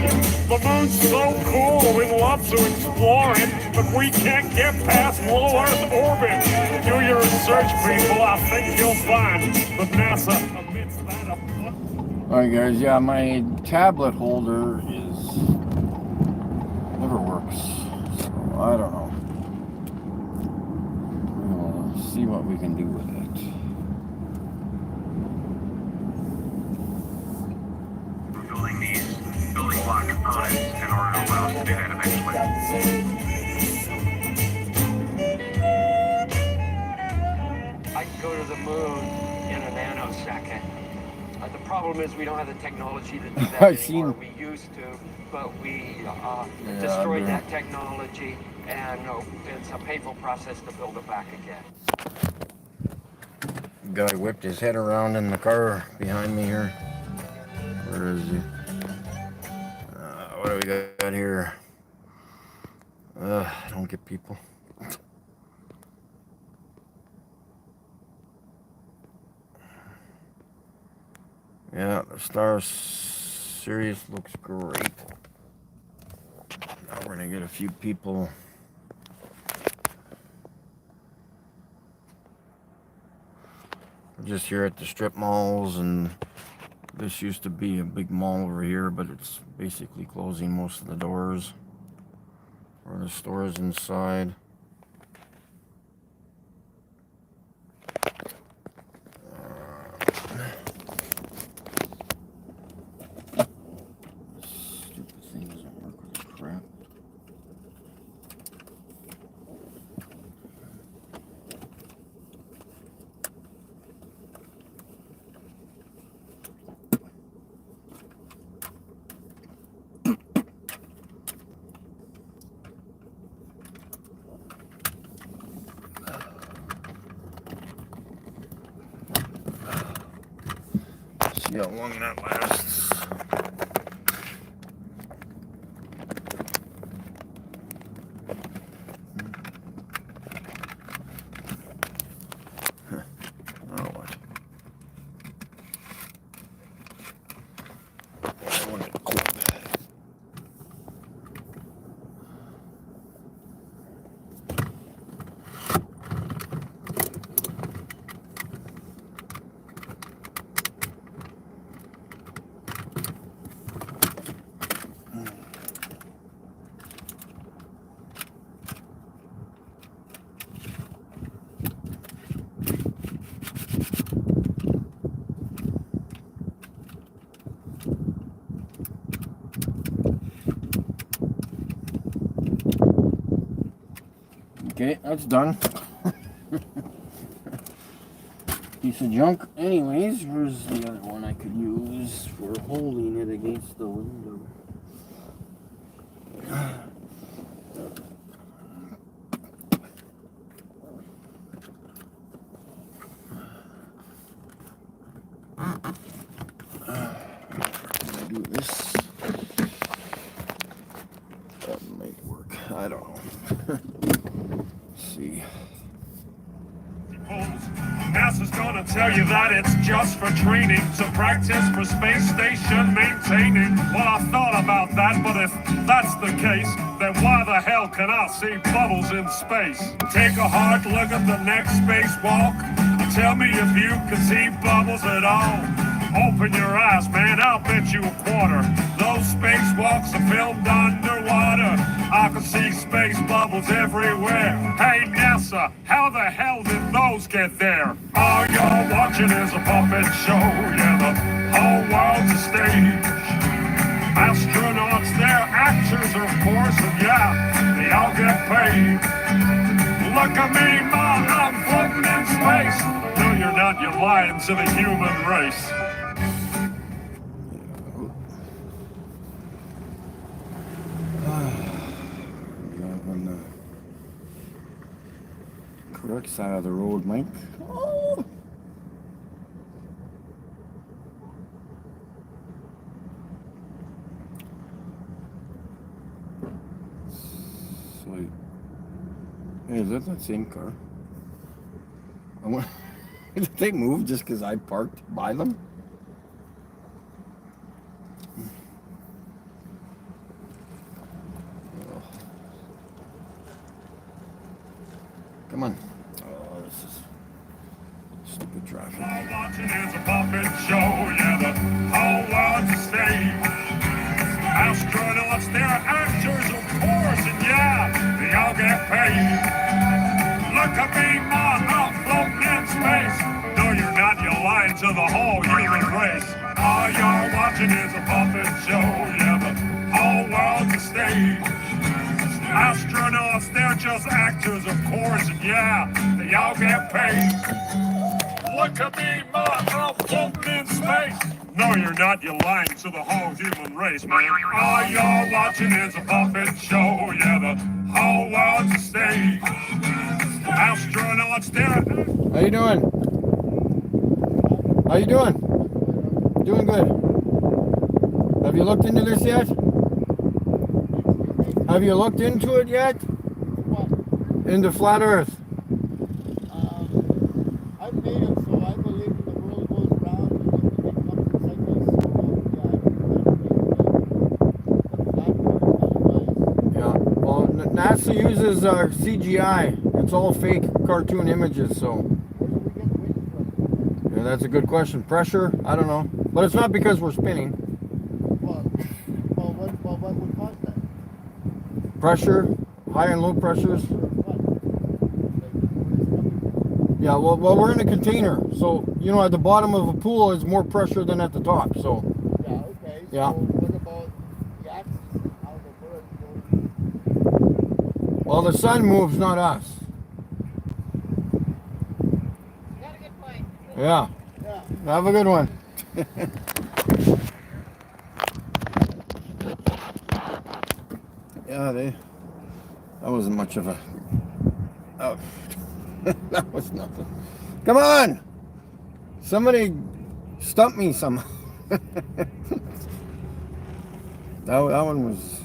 The moon's so cool, we'd love to explore it, but we can't get past low Earth orbit. Do your research, people. I think you'll find that NASA admits that a... Alright guys, yeah, my tablet holder is never works. So I don't know. We'll see what we can do with it. We're building these building block components in order to allow us to do that eventually. I can go to the moon in a nanosecond. The problem is we don't have the technology to do that anymore. We used to, but we destroyed that technology, and it's a painful process to build it back again. Guy whipped his head around in the car behind me here. Where is he? What do we got here? I don't get people. Yeah, the Star Sirius looks great. Now we're gonna get a few people. We're just here at the strip malls, and this used to be a big mall over here, but it's basically closing most of the doors. Or the stores inside. Stupid thing doesn't work with this crap. See how long that lasts. Oh, what? I want to clip. Okay, that's done. Piece of junk. Anyways, where's the other one I could use for holding it against the window? Do this. That might work. I don't know. See. NASA's gonna tell you that it's just for training, to practice for space station maintaining. Well, I thought about that, but if that's the case, then why the hell can I see bubbles in space? Take a hard look at the next spacewalk. Tell me if you can see bubbles at all. Open your eyes, man, I'll bet you a quarter. Those spacewalks are filmed underwater. I can see space bubbles everywhere. Hey, NASA, how the hell did those get there? All you're watching is a puppet show. Yeah, the whole world's a stage. Astronauts, they're actors, of course, and yeah, they all get paid. Look at me, Ma, I'm floating in space. No, you're not, you're lying to the human race. On the correct side of the road, Mike. Oh. Sweet. Hey, is that same car? I want. Did they move just because I parked by them? Come on. Oh, this is stupid traffic. All watching is a puppet show, yeah, the whole world's a stage. Astronauts, they're actors, of course, and yeah, they all get paid. Look at me, Ma, I'm floating in space. No, you're not, you're lying to the whole human race. All you're watching is a puppet show, yeah, the whole world's a stage. Astronauts, they're just actors, of course, and yeah, they all get paid. Look at me, Ma, I'm floating in space. No, you're not, you're lying to the whole human race, man. All you're watching is a puppet show, yeah, the whole world's a stage. Astronauts, they're... How you doing? How you doing? Doing good. Have you looked into this yet? Have you looked into it yet? What? Into flat Earth? I've made it so I believe the world goes round and it becomes a cycle. Yeah. Well, NASA uses CGI. It's all fake cartoon images, so. Yeah, that's a good question. Pressure? I don't know. But it's not because we're spinning. What would cause that? Pressure, high and low pressures. Yeah, well, we're in a container, so you know, at the bottom of a pool is more pressure than at the top. So. Yeah. Okay. Yeah. So what about the axis and how the bird goes? Well, the sun moves, not us. You got a good point. Yeah. Yeah. Have a good one. Yeah, that wasn't much of a. Oh, that was nothing. Come on! Somebody stump me somehow. That one was.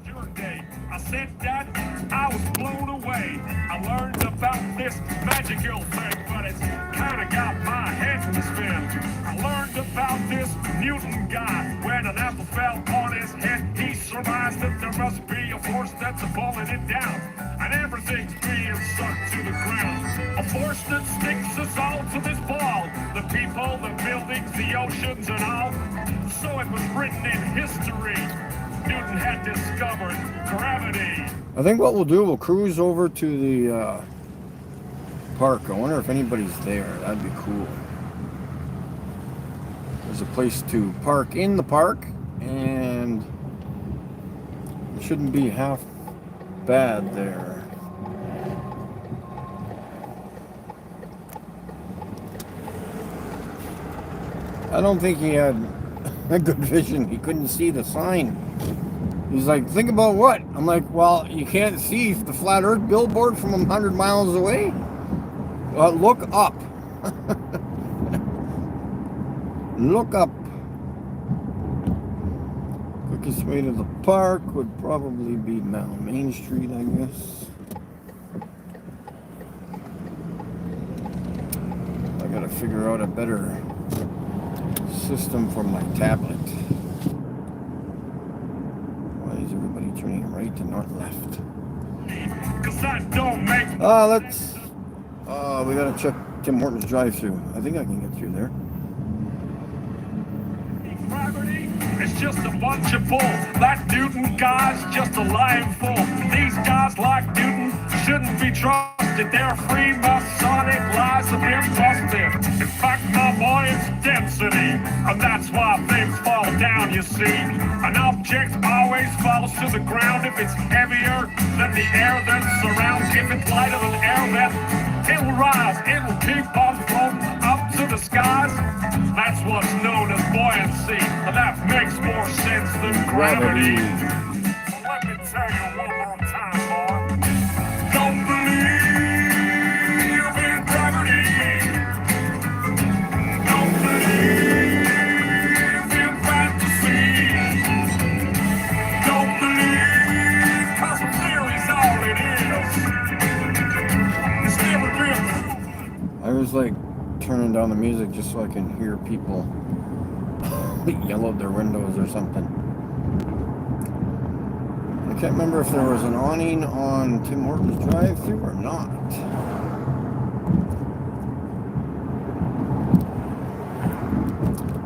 Your day. I said that I was blown away. I learned about this magical thing, but it's kinda got my head to spin. I learned about this Newton guy. When an apple fell on his head, he surmised that there must be a force that's pulling it down. And everything's being sucked to the ground. A force that sticks us all to this ball. The people, the buildings, the oceans, and all. So it was written in history. Newton had discovered gravity. I think what we'll do, we'll cruise over to the park. I wonder if anybody's there. That'd be cool. There's a place to park in the park, and it shouldn't be half bad there. I don't think he had a good vision. He couldn't see the sign. He's like, think about what? I'm like, well, you can't see the flat earth billboard from 100 miles away. Look up. Look up. Quickest way to the park would probably be Main Street, I guess. I gotta figure out a better system for my tablet. Why is everybody turning right and not left? Cause that don't make Let's we gotta check Tim Hortons drive-thru. I think I can get through there. gravity. It's just a bunch of bull. That Newton guy's just a lying fool. These guys like Newton shouldn't be trusted. They're Freemasonic lies have been busted. In fact, my boy, it's density. And that's why things fall down, you see. An object always falls to the ground if it's heavier than the air that surrounds. If it's lighter than air, then it will rise. It will keep on floating up to the skies. That's what's known as buoyancy. And that makes more sense than gravity. So let me tell you one more time, boy. Don't believe in gravity. Don't believe in fantasy. Don't believe, 'cause a theory's all it is. It's never been proven. I was like turning down the music just so I can hear people yell out their windows or something. I can't remember if there was an awning on Tim Hortons drive-thru or not.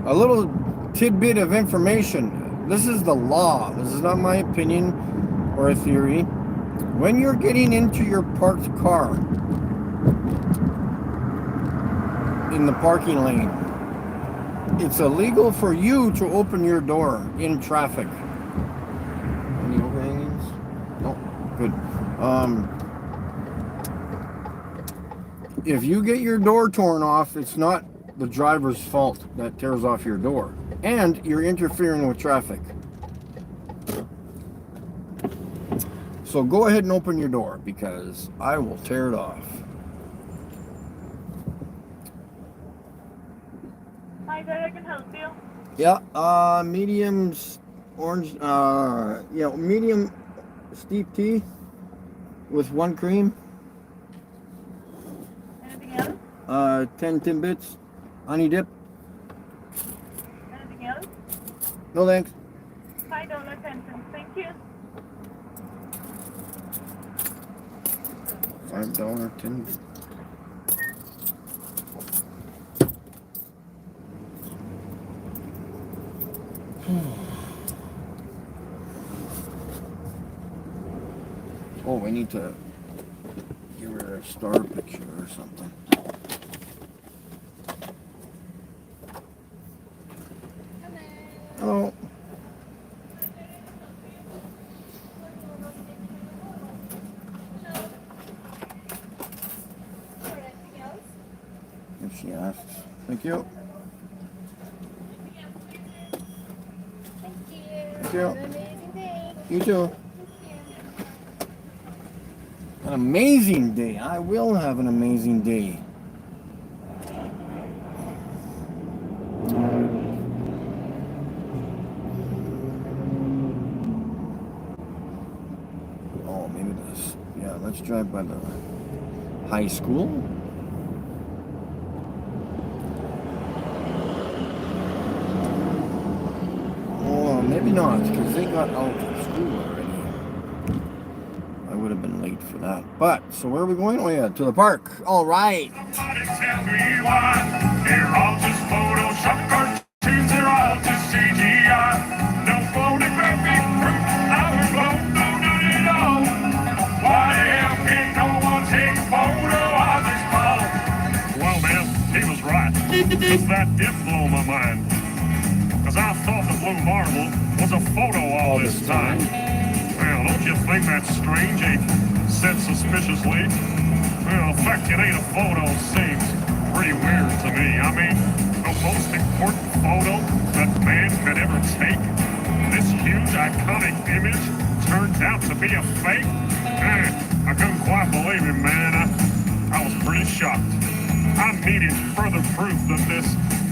A little tidbit of information. This is the law. This is not my opinion or a theory. When you're getting into your parked car in the parking lane, it's illegal for you to open your door in traffic. Any overhangings? No. Good. If you get your door torn off, it's not the driver's fault that tears off your door. And you're interfering with traffic. So go ahead and open your door because I will tear it off. Hi there, I can help you. Yeah, medium orange, medium steep tea with 1 cream. Anything else? 10 Timbits, honey dip. Anything else? No thanks. $5 pension. Thank you. $5 Timbit. Oh, we need to give her a star picture or something. Hello. If she asks. Thank you. Thank you. You too. An amazing day. I will have an amazing day. Oh, maybe this. Yeah, let's drive by the high school. Oh, maybe not, because they got out of school already. I would have been late for that. But, so where are we going? Oh yeah, to the park. All right. Somebody tell me why they're all just Photoshop cartoons, they're all just CGI. No photographic proof, I was blown, no none at all. Why the hell can't no one take a photo of this ball? Well, man, he was right. That did blow my mind. Cause I thought the blue marble was a photo all this time. Well, don't you think that's strange? He said suspiciously. Well, the fact it ain't a photo seems pretty weird to me. I mean, the most important photo that man could ever take, this huge iconic image turned out to be a fake? I couldn't quite believe it, man. I was pretty shocked. I needed further proof that this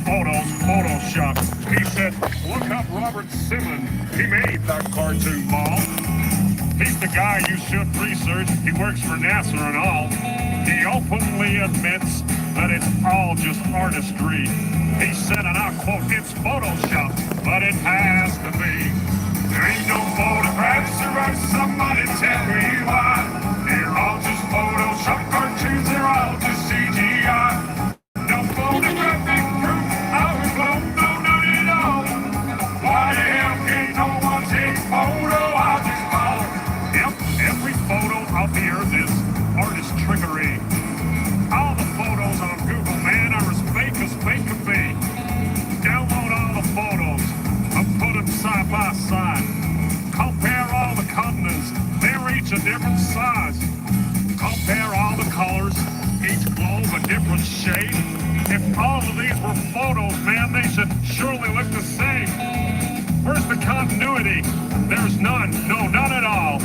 photo's Photoshop. He said, look up Robert Simmons. He made that cartoon ball. He's the guy you should research. He works for NASA and all. He openly admits that it's all just artistry. He said, and I quote, it's Photoshop, but it has to be. There ain't no photographs around, somebody tell me why. They're all just Photoshop cartoons, they're all just CGI. No photographic proof, I was blown, no none at all. Why the hell can't no one take a photo of this ball? Yep, every photo of the earth is artist trickery. All the photos on Google, man, are as fake can be. Download all the photos and put them side by side. Compare all the continents, they're each a different size. Compare all the colors, each globe a different shade. If all of these were photos, man, they should surely look the same. Where's the continuity? There's none, no, none at all.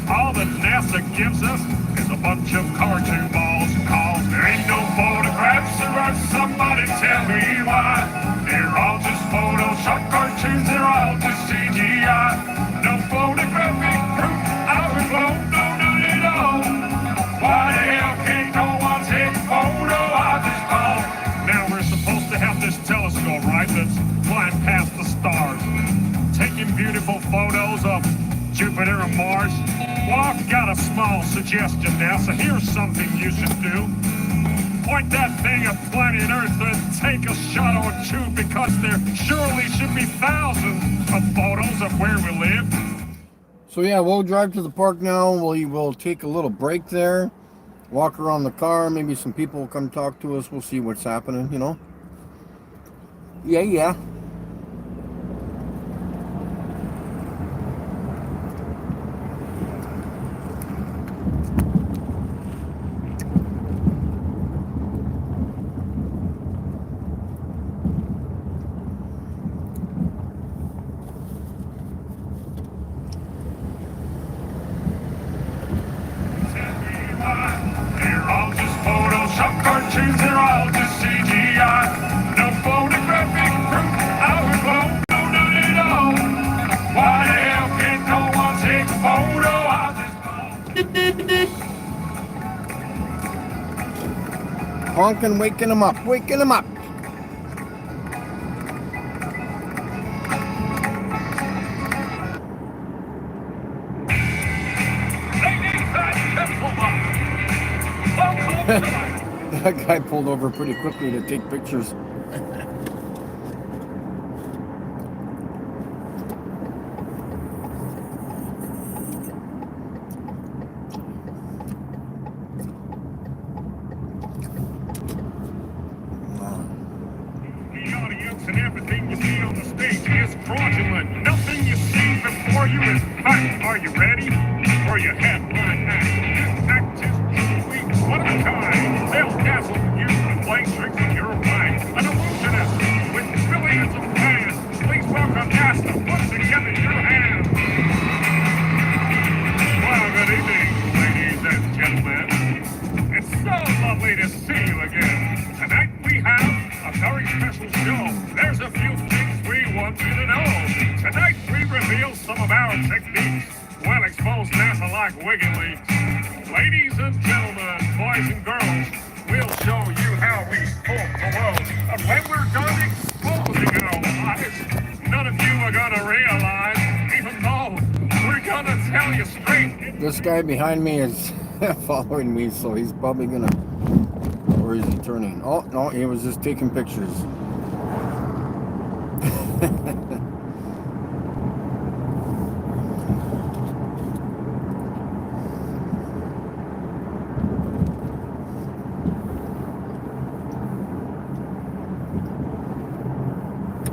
All that NASA gives us is a bunch of cartoon balls and calls. There ain't no photographs around, somebody tell me why. They're all just Photoshop cartoons, they're all just CGI. No photographic proof, I was blown, no, none at all. Why the hell can't no one take a photo of this ball? Now we're supposed to have this telescope, right, that's flying past the stars, taking beautiful photos of Jupiter and Mars. Well, I've got a small suggestion now, so here's something you should do. Point that thing at planet Earth and take a shot or two, because there surely should be thousands of photos of where we live. So yeah, we'll drive to the park now. We will take a little break there, walk around the car. Maybe some people will come talk to us. We'll see what's happening, you know. Yeah. They're all just Photoshop cartoons, they're all just CGI. No photographic proof, I was blown, no, none at all. Why the hell can't no one take a photo of this ball? Honking, waking them up, waking them up. That guy pulled over pretty quickly to take pictures. The audience and everything you see on the stage is fraudulent. Nothing you see before you is fact. Are you ready for your headline act? This act is sweet, one of a kind. They'll dazzle you and play tricks in your mind. An illusionist with billions of fans. Please welcome NASA. Put together your hands. Well, good evening, ladies and techniques, well-exposed NASA like wiggy leaks. Ladies and gentlemen, boys and girls, we'll show you how we spoke the world. And when we're done exposing it all lies, none of you are gonna realize, even though we're gonna tell you straight. This guy behind me is following me, so he's probably gonna. Or is he turning? Oh no, he was just taking pictures.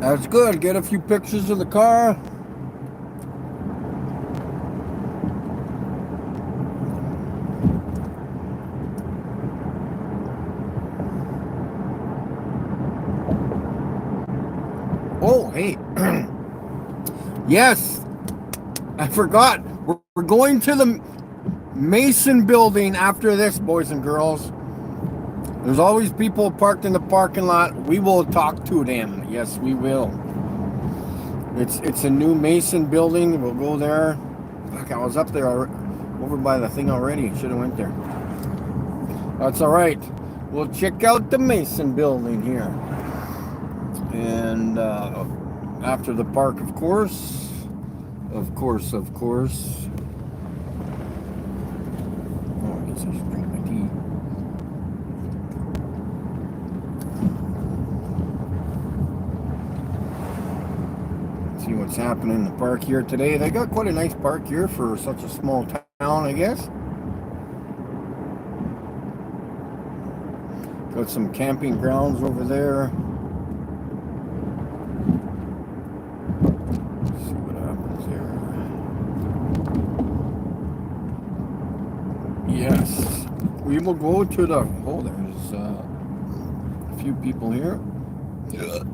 That's good. Get a few pictures of the car. Oh, hey. Yes. I forgot. We're going to the Mason building after this, boys and girls. There's always people parked in the parking lot. We will talk to them. Yes, we will. It's a new Mason building. We'll go there. Fuck, I was up there over by the thing already. Should have went there. That's all right. We'll check out the Mason building here. And after the park, of course. Of course. Oh, I guess I should drink my tea. See what's happening in the park here today. They got quite a nice park here for such a small town, I guess. Got some camping grounds over there. Let's see what happens here. Yes, we will go to the. Oh, there's a few people here. Yeah.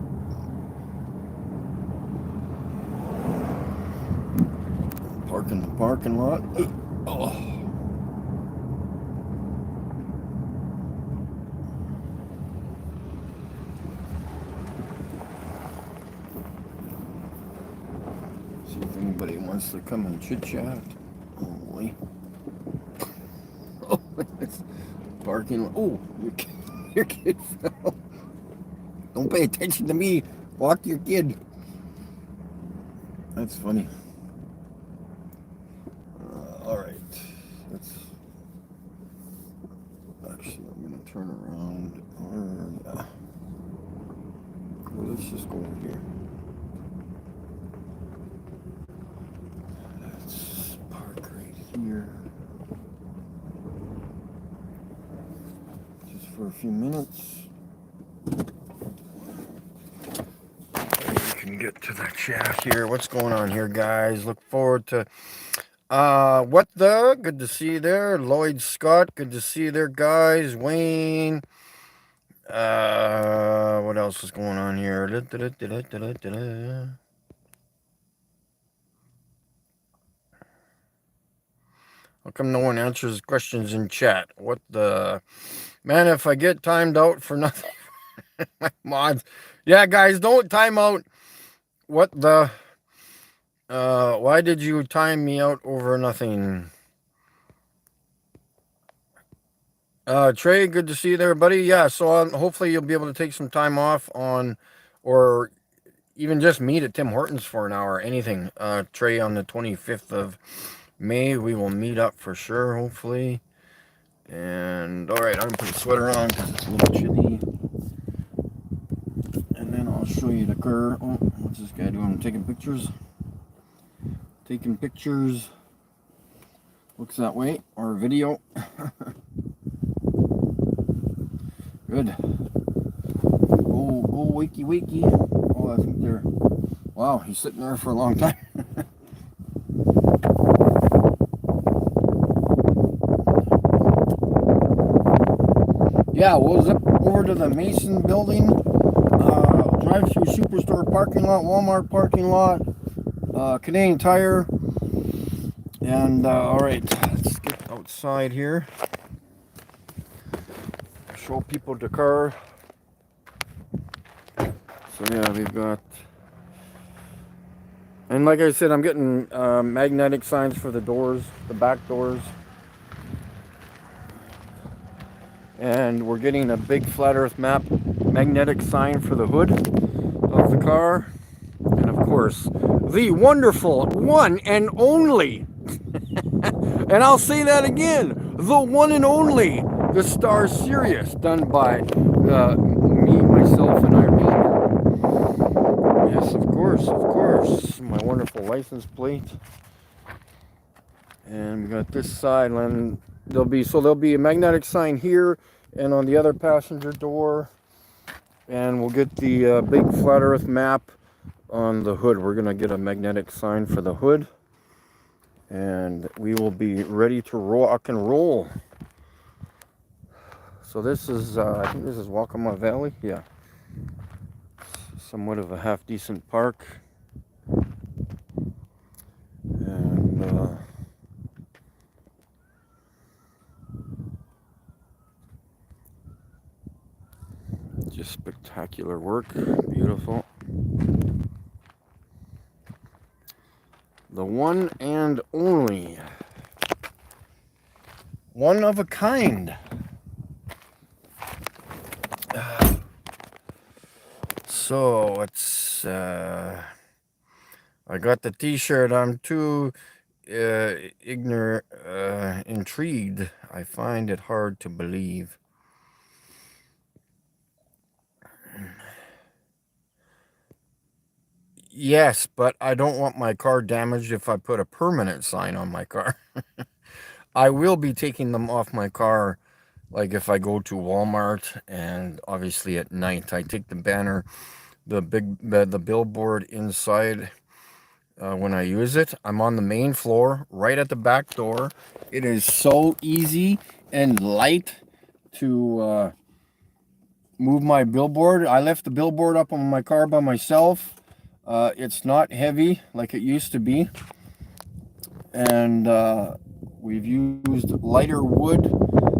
Park in the parking lot. Oh. See if anybody wants to come and chit chat. Holy. Oh, it's parking lot. Oh, your kid fell. Don't pay attention to me. Walk your kid. That's funny. All right. Actually, I'm going to turn around. Yeah. Well, let's just go over here. Let's park right here. Just for a few minutes. You can get to the chat here. What's going on here, guys? Look forward to what the? Good to see you there. Lloyd Scott, good to see you there, guys. Wayne. What else is going on here? How come no one answers questions in chat? What the? Man, if I get timed out for nothing. My mods. Yeah, guys, don't time out. What the? Why did you time me out over nothing? Trey, good to see you there, buddy. Yeah, so hopefully you'll be able to take some time off on, or even just meet at Tim Hortons for an hour, anything. Trey, on the 25th of May, we will meet up for sure, hopefully. And, all right, I'm going to put a sweater on because it's a little chilly. And then I'll show you the car. Oh, what's this guy doing? Taking pictures? Taking pictures. Looks that way. Or video. Good. Go wakey. Oh, I think they're. Wow, he's sitting there for a long time. Yeah, we'll zip over to the Mason building. Drive through Superstore parking lot, Walmart parking lot, Canadian Tire. And, alright, let's get outside here. Show people the car. So yeah, we've got And like I said, I'm getting magnetic signs for the doors, the back doors. And we're getting a big flat earth map magnetic sign for the hood of the car. And of course, the wonderful one and only, and I'll say that again, the one and only, the Star Sirius, done by me, myself, and Irene. Yes, of course, my wonderful license plate. And we got this side, and there'll be a magnetic sign here and on the other passenger door, and we'll get the big flat earth map on the hood. We're gonna get a magnetic sign for the hood, and we will be ready to rock and roll. So this is I think this is Waccamaw Valley. Yeah, somewhat of a half decent park. And just spectacular work. Beautiful. The one and only, one of a kind. So it's I got the t-shirt. I'm too intrigued. I find it hard to believe. Yes, but I don't want my car damaged if I put a permanent sign on my car. I will be taking them off my car, like if I go to Walmart, and obviously at night I take the banner, the billboard inside when I use it. I'm on the main floor, right at the back door. It is so easy and light to move my billboard. I left the billboard up on my car by myself. It's not heavy like it used to be, and we've used lighter wood,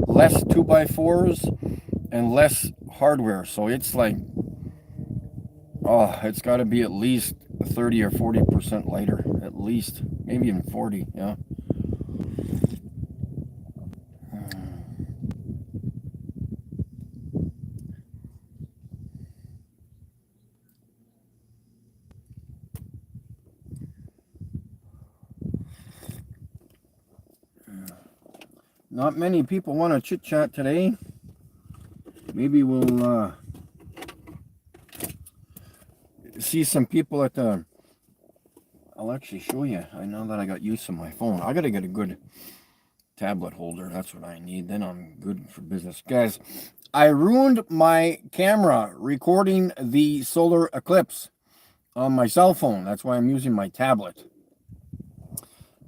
less 2x4s, and less hardware. So it's like, oh, it's got to be at least 30 or 40% lighter, at least, maybe even 40. Yeah. Not many people want to chit chat today. Maybe we'll see some people at the. I'll actually show you. I know that I got use of my phone. I gotta get a good tablet holder. That's what I need. Then I'm good for business, guys. I ruined my camera recording the solar eclipse on my cell phone. That's why I'm using my tablet,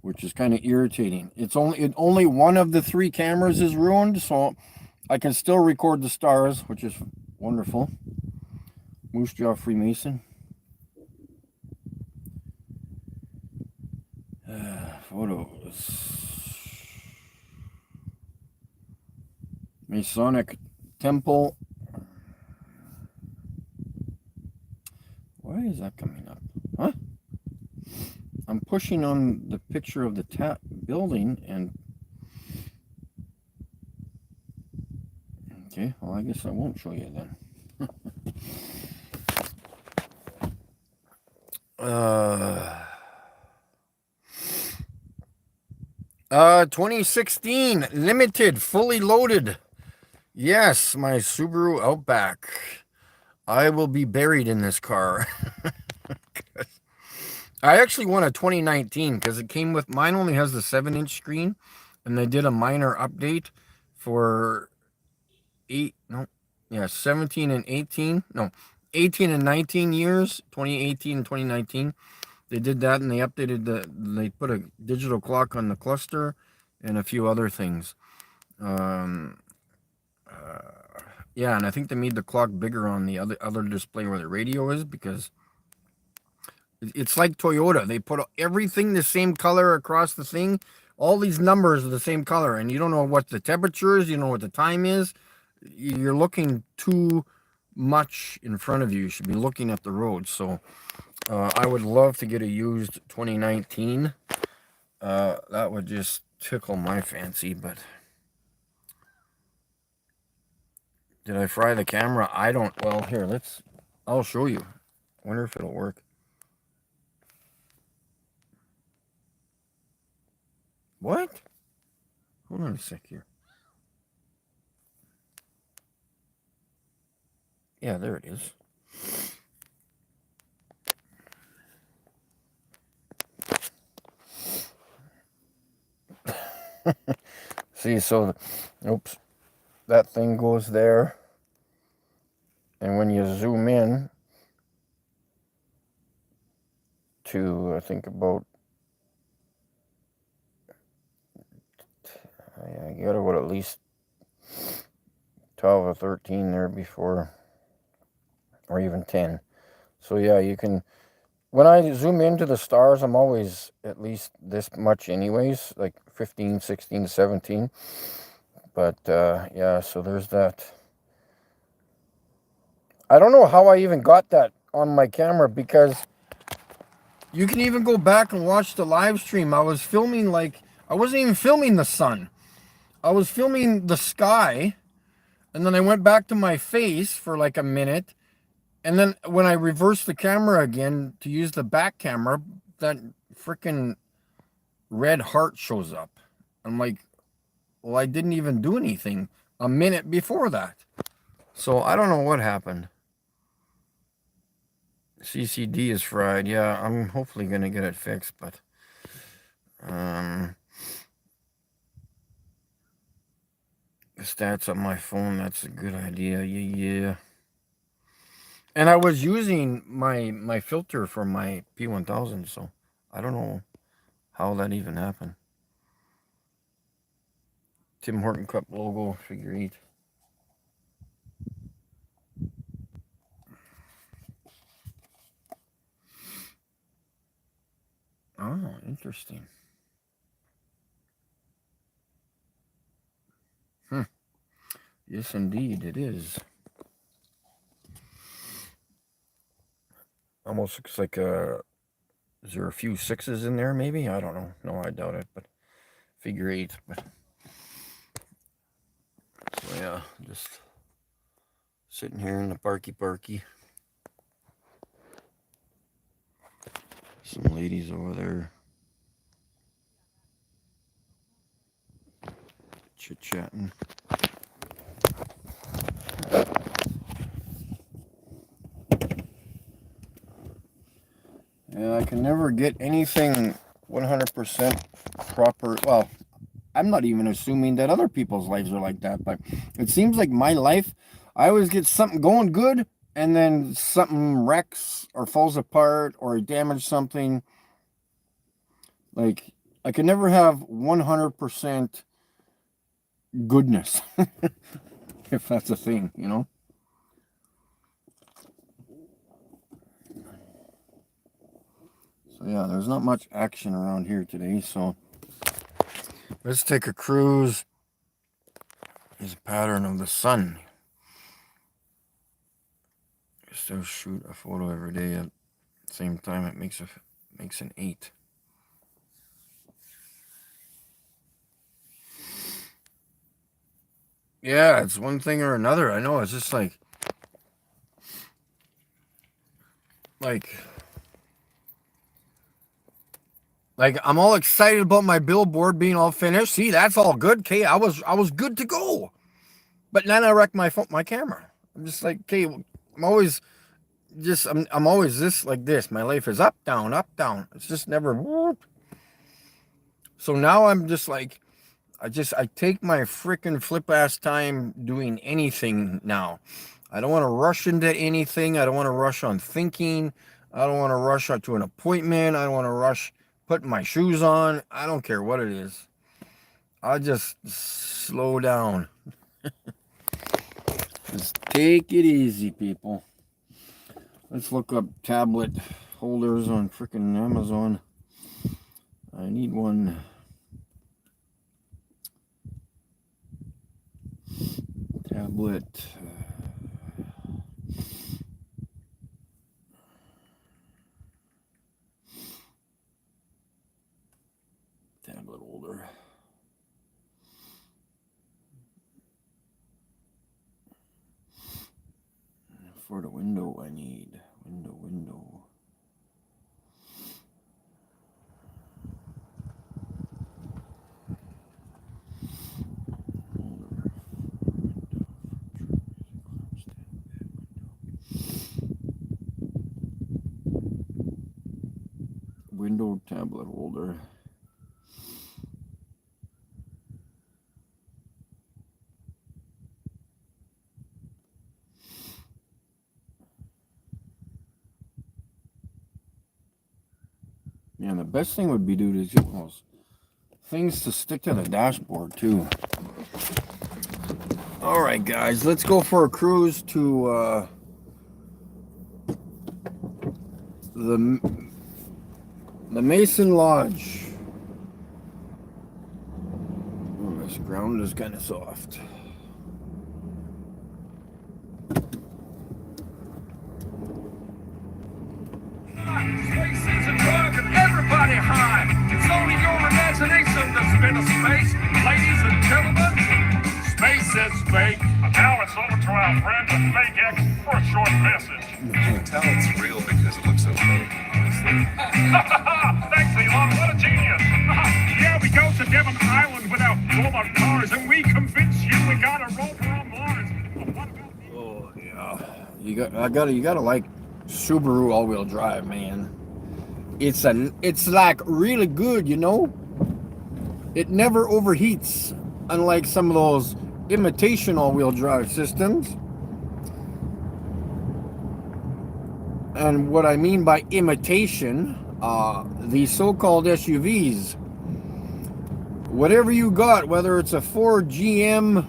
which is kind of irritating. Only one of the 3 cameras is ruined, so I can still record the stars, which is wonderful. Moose Jaw Freemason. Photos. Masonic Temple. Why is that coming up? Huh? I'm pushing on the picture of the building and... Okay, well, I guess I won't show you then. 2016 limited, fully loaded. Yes, my Subaru Outback. I will be buried in this car. I actually want a 2019 because it came with, mine only has the 7-inch screen, and they did a minor update for 17 and 18, no, 18 and 19 years, 2018 and 2019. They did that, and they updated they put a digital clock on the cluster and a few other things. Yeah, and I think they made the clock bigger on the other display where the radio is, because it's like Toyota. They put everything the same color across the thing. All these numbers are the same color, and you don't know what the temperature is, you don't know what the time is. You're looking too much in front of you. You should be looking at the road. So I would love to get a used 2019. That would just tickle my fancy, but did I fry the camera? I don't, well, here, I'll show you. Wonder if it'll work. What? Hold on a sec here. Yeah, there it is. See, so, oops, that thing goes there. And when you zoom in to, I think about, I got about at least 12 or 13 there before, or even 10. So yeah, you can, when I zoom into the stars, I'm always at least this much anyways, like 15, 16, 17. But yeah, so there's that. I don't know how I even got that on my camera, because you can even go back and watch the live stream. I was filming, like, I wasn't even filming the sun. I was filming the sky, and then I went back to my face for like a minute, and then when I reversed the camera again to use the back camera, that freaking red heart shows up. I'm like, well, I didn't even do anything a minute before that. So I don't know what happened. CCD is fried. Yeah, I'm hopefully going to get it fixed, but the stats on my phone, that's a good idea. Yeah. And I was using my filter for my P1000, so I don't know how that even happened. Tim Horton Cup logo, figure 8. Oh, interesting. Yes, indeed, it is. Almost looks like is there a few 6s in there, maybe? I don't know. No, I doubt it, but figure 8. But so yeah, just sitting here in the parky. Some ladies over there chit-chatting. And I can never get anything 100% proper. Well, I'm not even assuming that other people's lives are like that, but it seems like my life, I always get something going good, and then something wrecks or falls apart or I damage something. Like, I can never have 100% goodness, if that's a thing, you know? So yeah, there's not much action around here today, so let's take a cruise. Is a pattern of the sun. Still shoot a photo every day at the same time. It makes an 8. Yeah, it's one thing or another. I know, it's just like I'm all excited about my billboard being all finished. See, that's all good. Okay, I was good to go. But then I wrecked my camera. I'm just like, okay, I'm always this like this. My life is up, down, up, down. It's just never whoop. So now I'm just like, I take my freaking flip ass time doing anything now. I don't want to rush into anything. I don't want to rush on thinking. I don't want to rush out to an appointment. I don't want to rush putting my shoes on. I don't care what it is. I'll just slow down. Just take it easy, people. Let's look up tablet holders on freaking Amazon. I need one. Tablet. tablet holder. For the window, I need window. Window tablet holder. Yeah, the best thing would be to get those things to stick to the dashboard too. All right, guys, let's go for a cruise to the Mason Lodge. Oh, this ground is kind of soft. Space is a drug and everybody high. It's only your imagination that's been a space. Ladies and gentlemen, space is fake. Now it's over to our friend the Fake X for a short message. You can tell it's real because it looks so fake, honestly. Thanks, Elon. What a genius. Yeah, we go to Devon Island with our robot cars and we convince you we got a rover on Mars. But what about the... Oh yeah, you gotta like Subaru all-wheel drive, man. It's like really good, you know. It never overheats, unlike some of those imitation all-wheel drive systems. And what I mean by imitation, the so-called SUVs, whatever you got, whether it's a Ford, GM,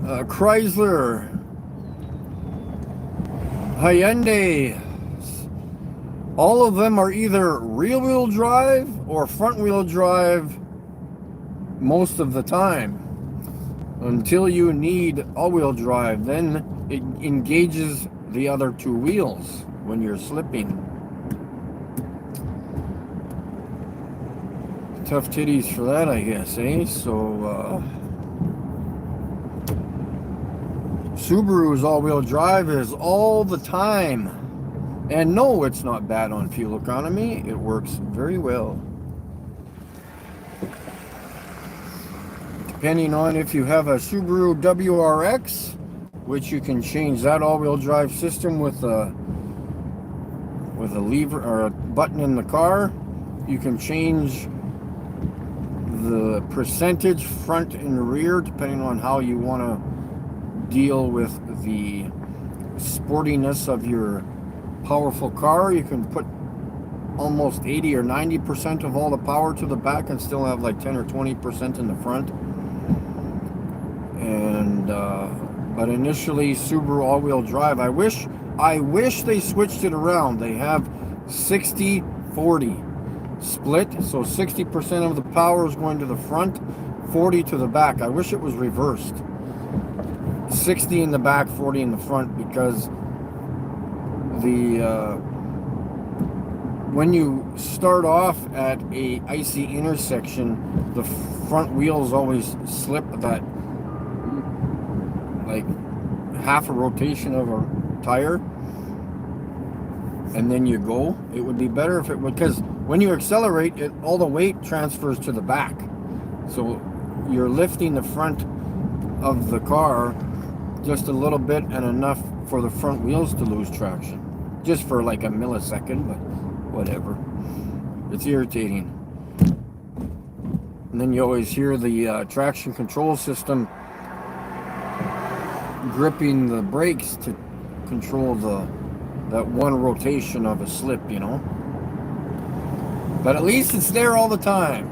Chrysler, Hyundai, all of them are either rear-wheel drive or front-wheel drive most of the time, until you need all-wheel drive. Then it engages the other two wheels when you're slipping. Tough titties for that, I guess, eh? So Subaru's all-wheel drive is all the time. And no, it's not bad on fuel economy. It works very well. Depending on if you have a Subaru WRX, which you can change that all-wheel drive system with a lever or a button in the car. You can change the percentage front and rear depending on how you want to deal with the sportiness of your powerful car. You can put almost 80 or 90% of all the power to the back and still have like 10 or 20% in the front. And but initially Subaru all-wheel drive, I wish they switched it around. They have 60-40 split, so 60% of the power is going to the front, 40 to the back. I wish it was reversed, 60 in the back, 40 in the front, because when you start off at a icy intersection, the front wheels always slip that like half a rotation of a tire, and then you go. It would be better if it would, because when you accelerate it, all the weight transfers to the back, so you're lifting the front of the car just a little bit and enough for the front wheels to lose traction, just for like a millisecond, but whatever. It's irritating. And then you always hear the traction control system gripping the brakes to control that one rotation of a slip, you know. But at least it's there all the time.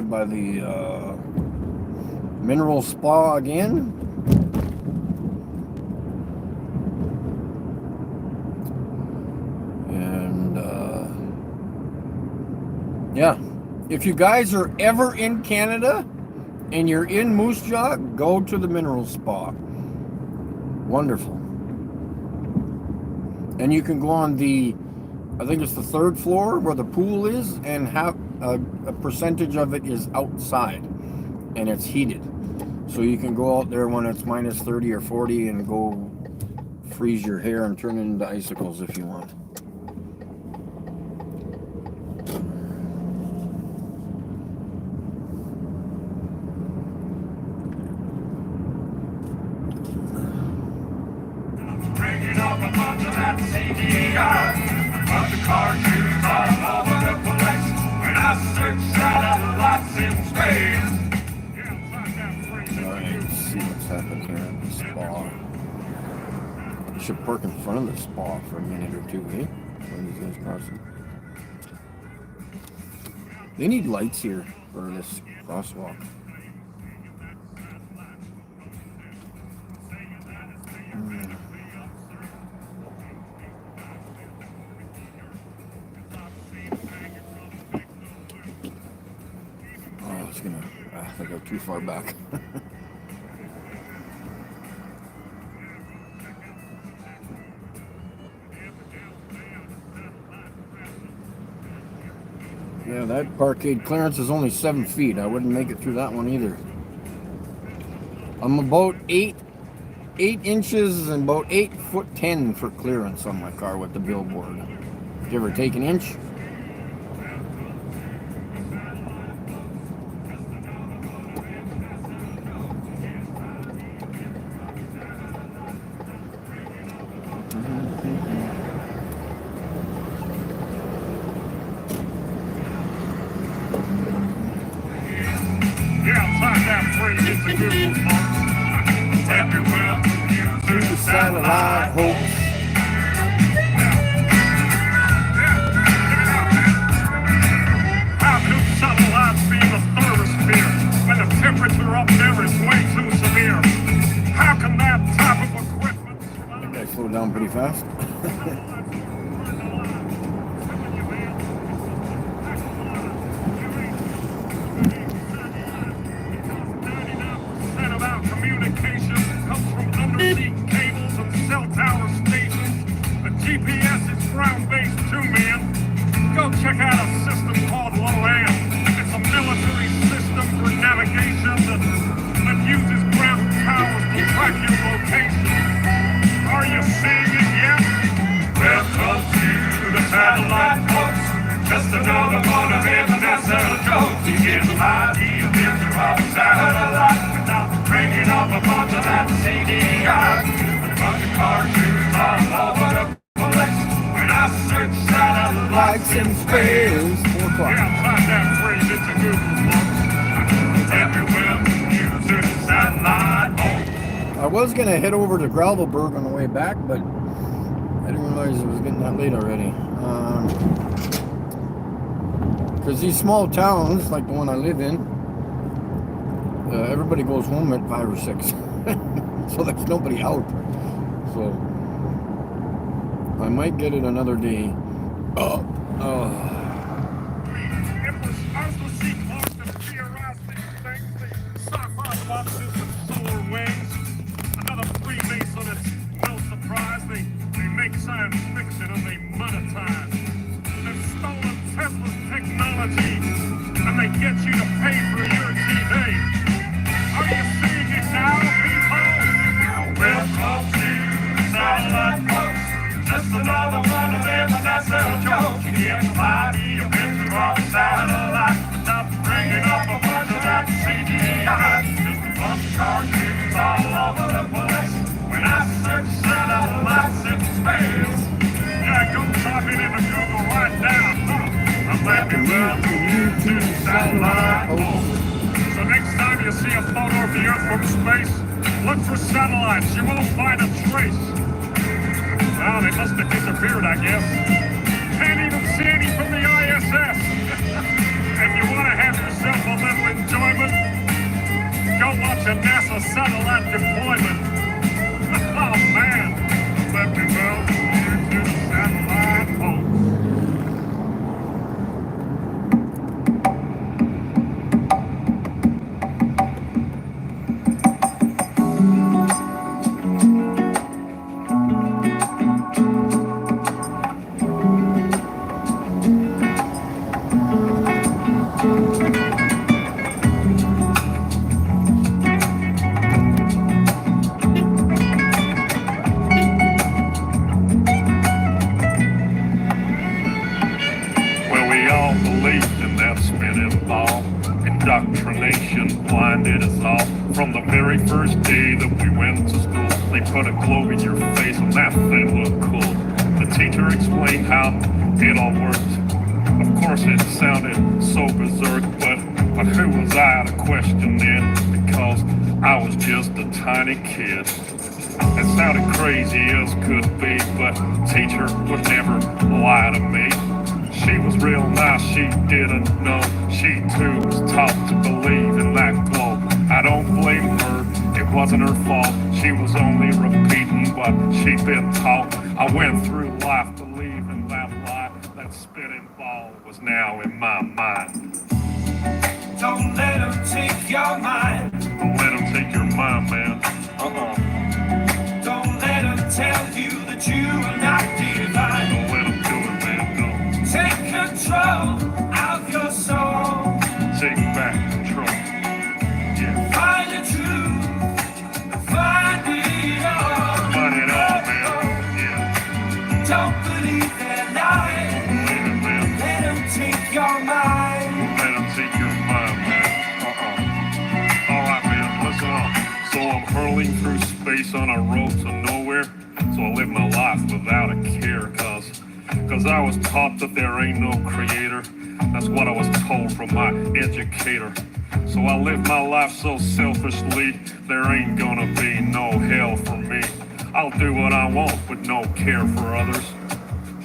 By the mineral spa again. Yeah. If you guys are ever in Canada and you're in Moose Jaw, go to the Mineral Spa. Wonderful. And you can go on the, I think it's the 3rd floor where the pool is, and have a percentage of it is outside and it's heated. So you can go out there when it's minus 30 or 40 and go freeze your hair and turn it into icicles if you want. Should park in front of the spa for a minute or two, eh? When these guys crossing. They need lights here for this crosswalk. Oh, it's gonna. I go too far back. Yeah, that parkade clearance is only 7 feet. I wouldn't make it through that one either. I'm about 8 inches and about 8'10" for clearance on my car with the billboard. Give or take an inch. Satellite hopes. How could satellites be in the thermosphere when the temperature up there is way too severe? How can that type of equipment survive? I slow down pretty fast. GPS is ground-based too, man. Go check out a system called LOAN. It's a military system for navigation that uses ground towers to track your location. Are you seeing it yet? Welcome to the satellite folks. Just another one of them NASA jokes. You get an idea of the satellite without bringing up a bunch of that CDI. A bunch of cartoons all over the when I search satellites in space. 4 o'clock. Yeah, find that phrase, it's a Google book. Everywhere uses satellite home. I was gonna head over to Gravelburg on the way back, but I didn't realize it was getting that late already. Because these small towns, like the one I live in, everybody goes home at 5 or 6. So there's nobody out. So I might get it another day. It was supposed to see close to theorize these things, the sci-fi boxes and solar wings. Another Freemason, it's no surprise. They make science fiction and they monetize. They've stolen Tesla's technology and they get you to pay for your TV. Are you seeing it now, people? Welcome to the satellite folks. Just another one of them NASA jokes. You get to buy me a picture of a satellite without bringing up a bunch of that CGI. Just a bunch of cartoons all over the place. When I search satellites in space. Yeah, go type it into Google right now. I'm happy welcome you to the satellite. So next time you see a photo of the Earth from space, look for satellites. You won't find a trace. Well, they must have disappeared, I guess. Can't even see any from the ISS. If you want to have yourself a little enjoyment, go watch a NASA satellite deployment. Oh, man. Let me welcome you to the satellite home. From the very first day that we went to school, they put a globe in your face and that thing looked cool. The teacher explained how it all worked. Of course it sounded so berserk, but who was I to question it? Because I was just a tiny kid. It sounded crazy as could be, but teacher would never lie to me. She was real nice, she didn't know. She too was taught to believe in that glow. I don't blame her, it wasn't her fault. She was only repeating what she'd been taught. I went through life believing that lie. That spinning ball was now in my mind. Don't let them take your mind. Don't let them take your mind, man. Don't let them tell you that you are not divine. Don't let them do it, man, no. Take control of your soul. Take back control. Yeah. Find the truth. Find it all. Find it all, man. Yeah. Don't believe their lies. Believe it, man. Let them take your mind. Let them take your mind, man. Alright, man, listen up. So I'm hurling through space on a road to nowhere. So I live my life without a care, cause I was taught that there ain't no creator. That's what I was told from my educator. So I live my life so selfishly, there ain't gonna be no hell for me. I'll do what I want with no care for others,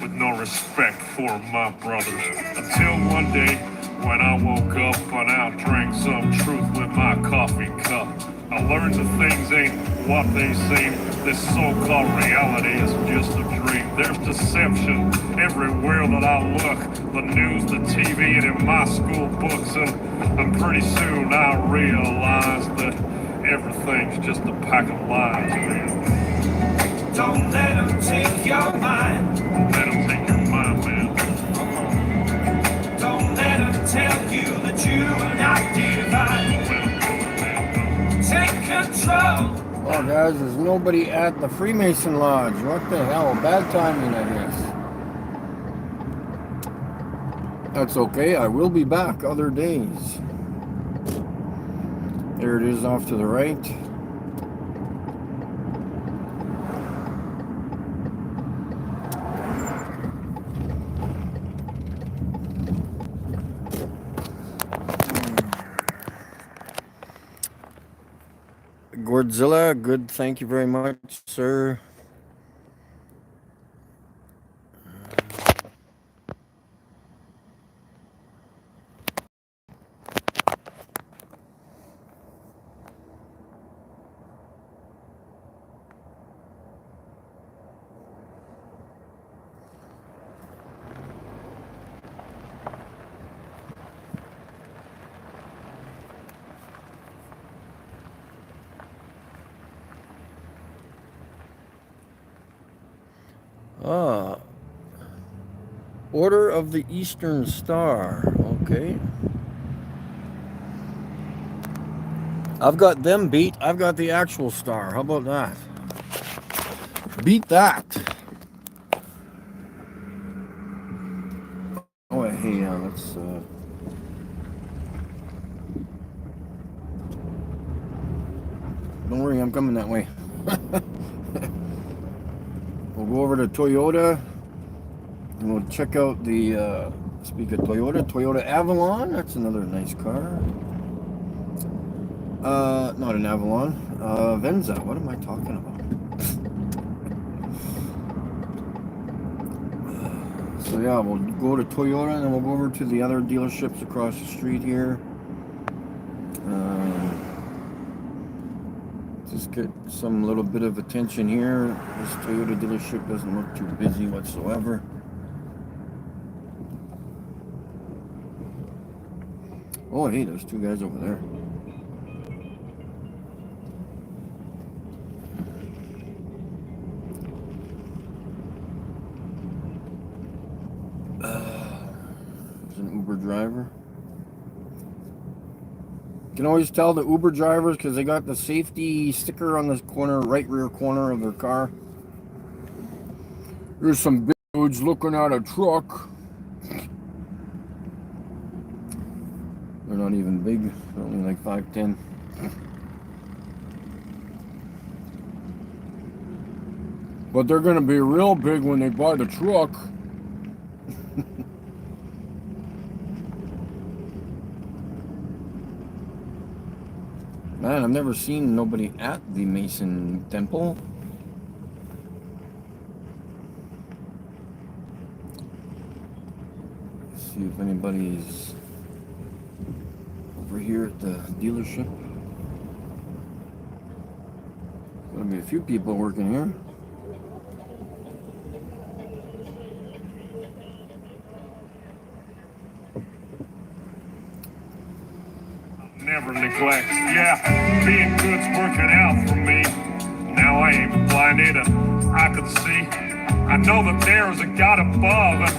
with no respect for my brothers. Until one day when I woke up and I drank some truth with my coffee cup. I learned that things ain't what they seem. This so-called reality is just a dream. There's deception everywhere that I look. The news, the TV, and in my school books. And pretty soon I realized that everything's just a pack of lies, man. Don't let them take your mind. Don't let them take your mind, man. Don't let them tell you that you are not divine. Take control. Oh, guys, there's nobody at the Freemason Lodge. What the hell? Bad timing, I guess. That's okay. I will be back other days. There it is off to the right. Godzilla, good, thank you very much, sir. Order of the Eastern Star. Okay. I've got them beat. I've got the actual star. How about that? Beat that. Oh, hey, let's... Don't worry, I'm coming that way. We'll go over to Toyota. And we'll check out the, speak of Toyota Avalon. That's another nice car. Not an Avalon. Venza. What am I talking about? So yeah, we'll go to Toyota and then we'll go over to the other dealerships across the street here. Just get some little bit of attention here. This Toyota dealership doesn't look too busy whatsoever. Oh, hey, there's two guys over there. There's an Uber driver. You can always tell the Uber drivers because they got the safety sticker on the corner, right rear corner of their car. There's some big dudes looking at a truck. They're not even big, they're only like 5'10". But they're gonna be real big when they buy the truck. Man, I've never seen nobody at the Mason Temple. Let's see if anybody's over here at the dealership. Gonna be a few people working here. Never neglect. Yeah, being good's working out for me. Now I ain't blinded and I can see. I know that there is a God above.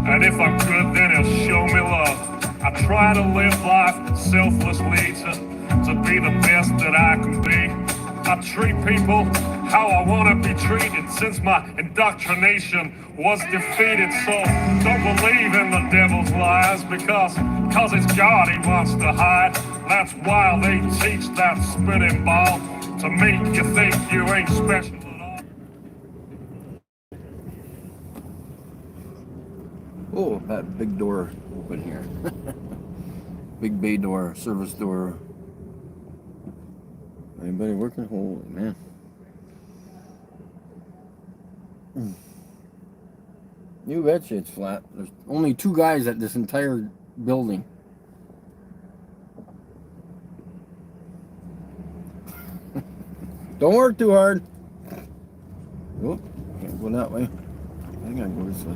And if I'm good, then he'll show me love. I try to live life selflessly to be the best that I can be. I treat people how I want to be treated since my indoctrination was defeated. So don't believe in the devil's lies because it's God he wants to hide. That's why they teach that spinning ball to make you think you ain't special at all. Oh, that big door open here. Big bay door, service door. Anybody working? Holy man. You betcha it's flat. There's only 2 guys at this entire building. Don't work too hard. Oh, can't go that way. I gotta go this way.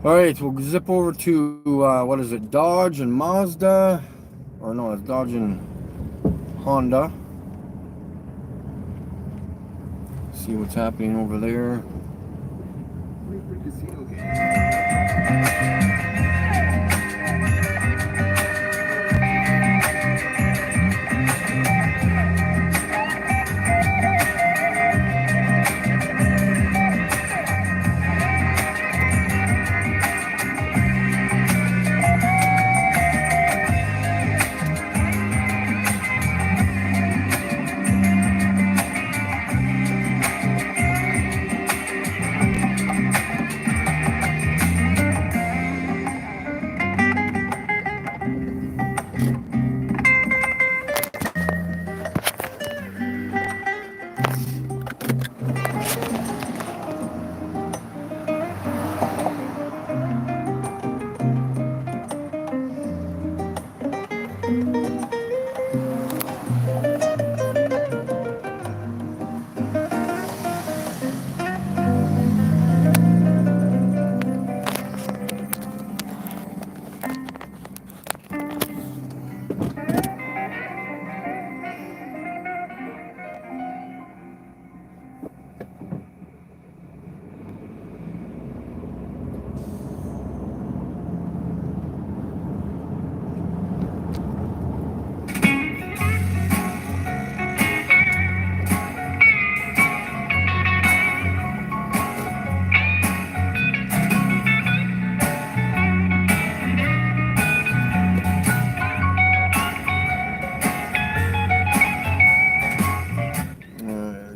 Alright, we'll zip over to, what is it, Dodge and Mazda? Or no, it's Dodge and Honda. See what's happening over there.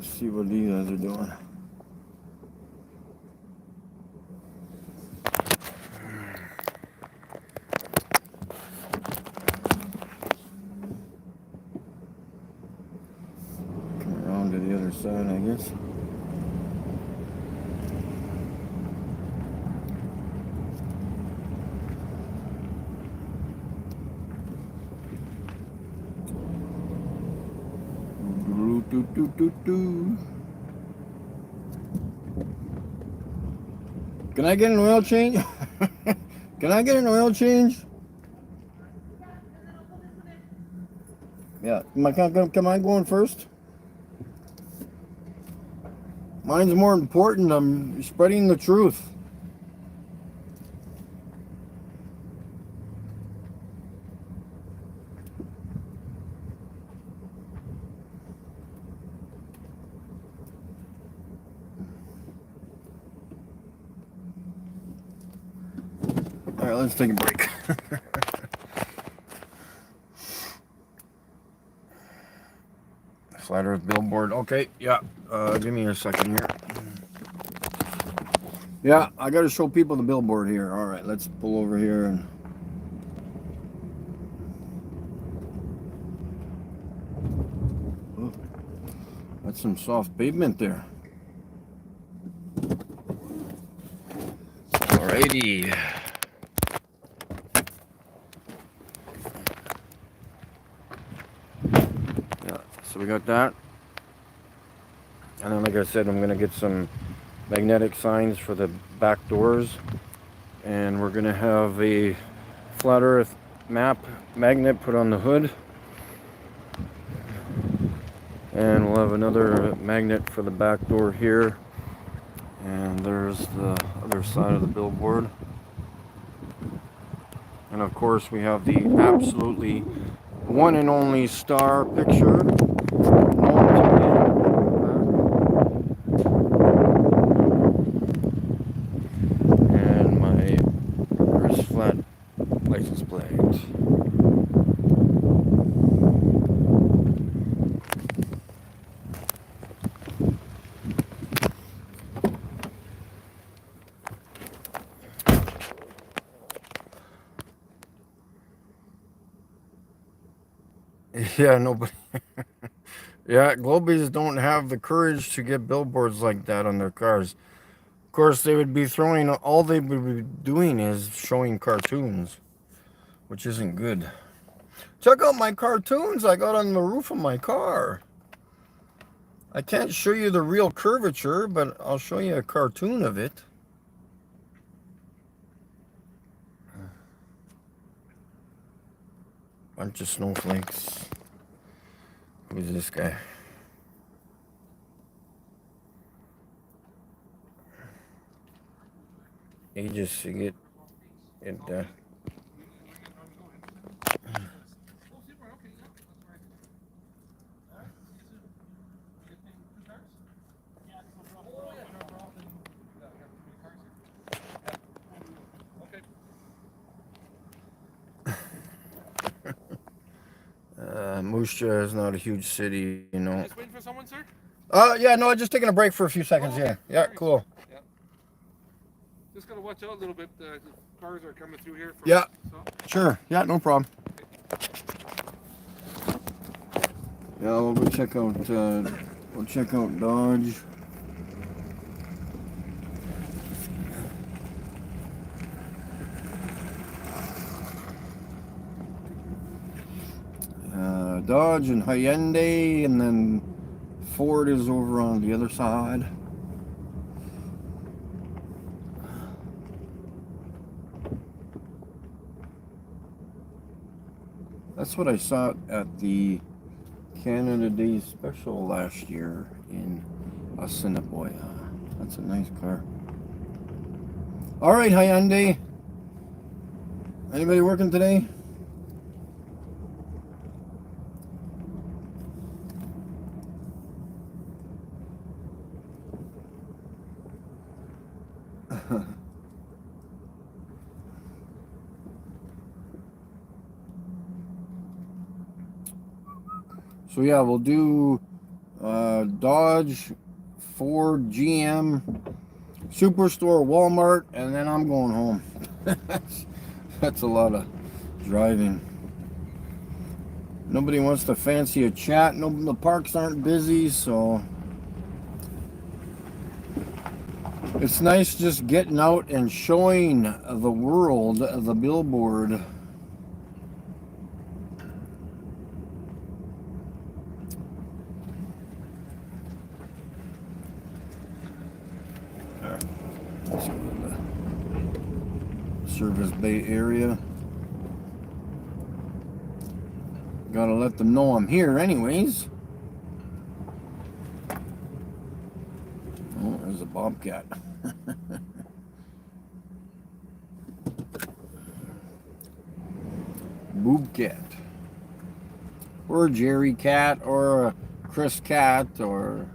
See what these guys are doing. Come around to the other side, I guess. Can I get an oil change? Can I get an oil change? Yeah, am I going first? Mine's more important. I'm spreading the truth. All right, let's take a break. Flat Earth billboard. Okay, yeah. Give me a second here. Yeah, I got to show people the billboard here. All right, let's pull over here and. Oh, that's some soft pavement there. Alrighty. Yeah, so we got that. And then, like I said, I'm going to get some magnetic signs for the back doors. And we're going to have a Flat Earth map magnet put on the hood. And we'll have another magnet for the back door here. And there's the other side of the billboard. And of course we have the absolutely one and only star picture. And my reverse flat license plate. Yeah, nobody. Yeah, Globies don't have the courage to get billboards like that on their cars. Of course, they would be throwing, all they would be doing is showing cartoons, which isn't good. Check out my cartoons I got on the roof of my car. I can't show you the real curvature, but I'll show you a cartoon of it. Bunch of snowflakes. Who's this guy? Ages to get it. Moose Jaw is not a huge city, you know. Just waiting for someone, sir? Yeah, no, I'm just taking a break for a few seconds. Oh, okay. Yeah, cool. Yeah. Just gotta watch out a little bit. Cars are coming through here. Yeah, so. sure. Yeah, no problem. Yeah, we'll go check out. We'll check out Dodge. Dodge and Hyundai, and then Ford is over on the other side. That's what I saw at the Canada Day Special last year in Assiniboia. That's a nice car. All right, Hyundai. Anybody working today? So yeah, we'll do Dodge, Ford, GM, Superstore, Walmart, and then I'm going home. That's a lot of driving. Nobody wants to fancy a chat. No, the parks aren't busy, so it's nice just getting out and showing the world the billboard. Let's go to the Service Bay area. Gotta let them know I'm here anyways. Oh, there's a bobcat. Boobcat. Or a Jerry cat, or a Chris cat, or...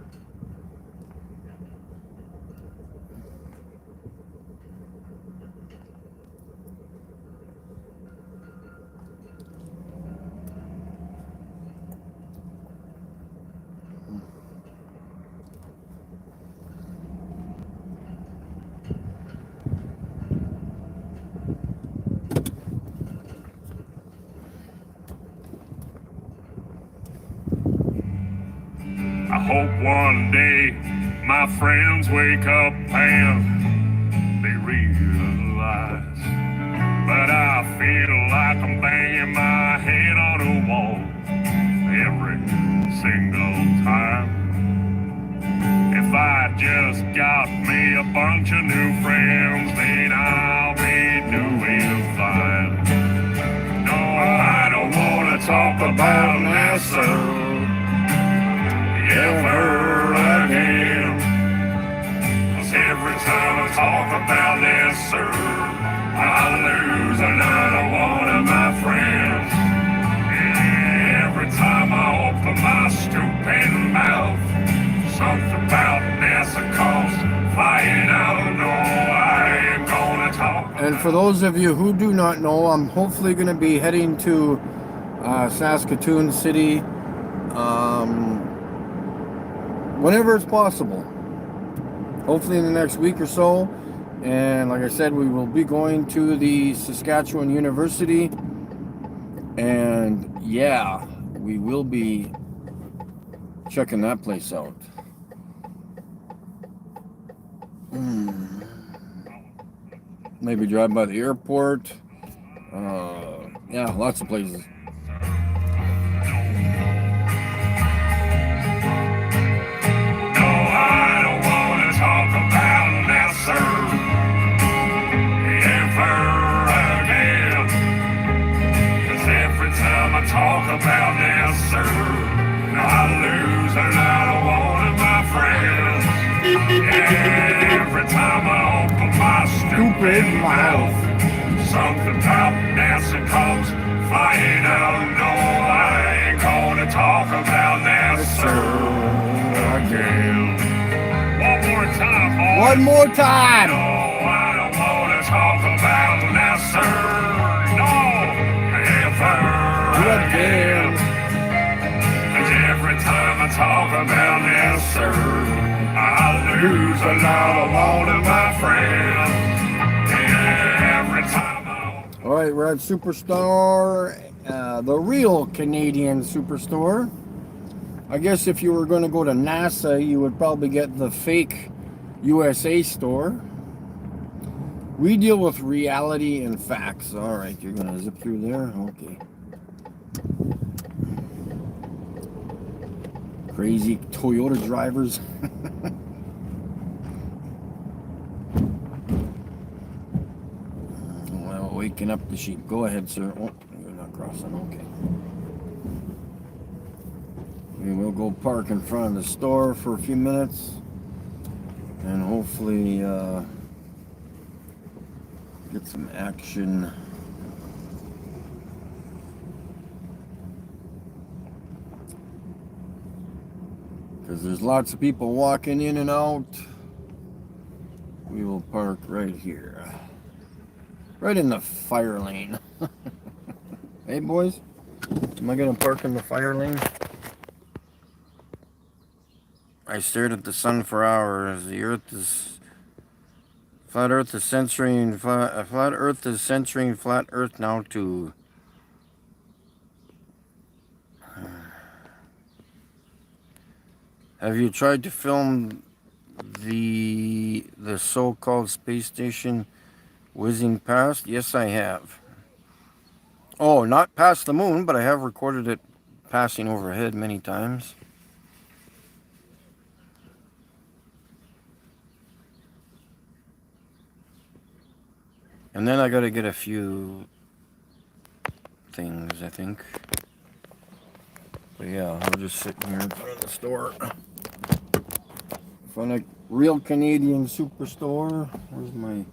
hope one day my friends wake up and they realize. But I feel like I'm banging my head on a wall every single time. If I just got me a bunch of new friends, then I'll be doing fine. No, I don't want to talk about NASA ever again. 'Cause every time I talk about NASA, I lose another one of my friends. Every time I open my stupid mouth, something about NASA comes flying out. No, I ain't gonna talk. And for those of you who do not know, I'm hopefully going to be heading to Saskatoon City whenever it's possible. Hopefully in the next week or so. And like I said, we will be going to the Saskatchewan University. And yeah, we will be checking that place out. Maybe drive by the airport. Yeah, lots of places. No, I don't want to talk about NASA ever again. 'Cause every time I talk about NASA, I lose another one of my friends. Every time I open my stupid mouth, something about NASA comes flying out. No, I ain't gonna talk about NASA again. One more time, boys. One more time! No, I don't wanna talk about NASA. No, ever again. 'Cause every time I talk about NASA, I lose another one of my friends. Every time I... All right, we're at Superstore, the real Canadian Superstore. I guess if you were going to go to NASA, you would probably get the fake USA store. We deal with reality and facts. All right, you're going to zip through there? Okay. Crazy Toyota drivers. Well, waking up the sheep. Go ahead, sir. Oh, you're not crossing. Okay. We will go park in front of the store for a few minutes and hopefully get some action. Because there's lots of people walking in and out. We will park right here. Right in the fire lane. Hey boys, am I gonna park in the fire lane? I stared at the sun for hours. The earth is... Flat earth is censoring... Flat earth is censoring flat earth now too. Have you tried to film the so-called space station whizzing past? Yes, I have. Oh, not past the moon, but I have recorded it passing overhead many times. And then I gotta get a few things, I think. But yeah, we're just sitting here in front of the store. In front of real Canadian Superstore. Where's my...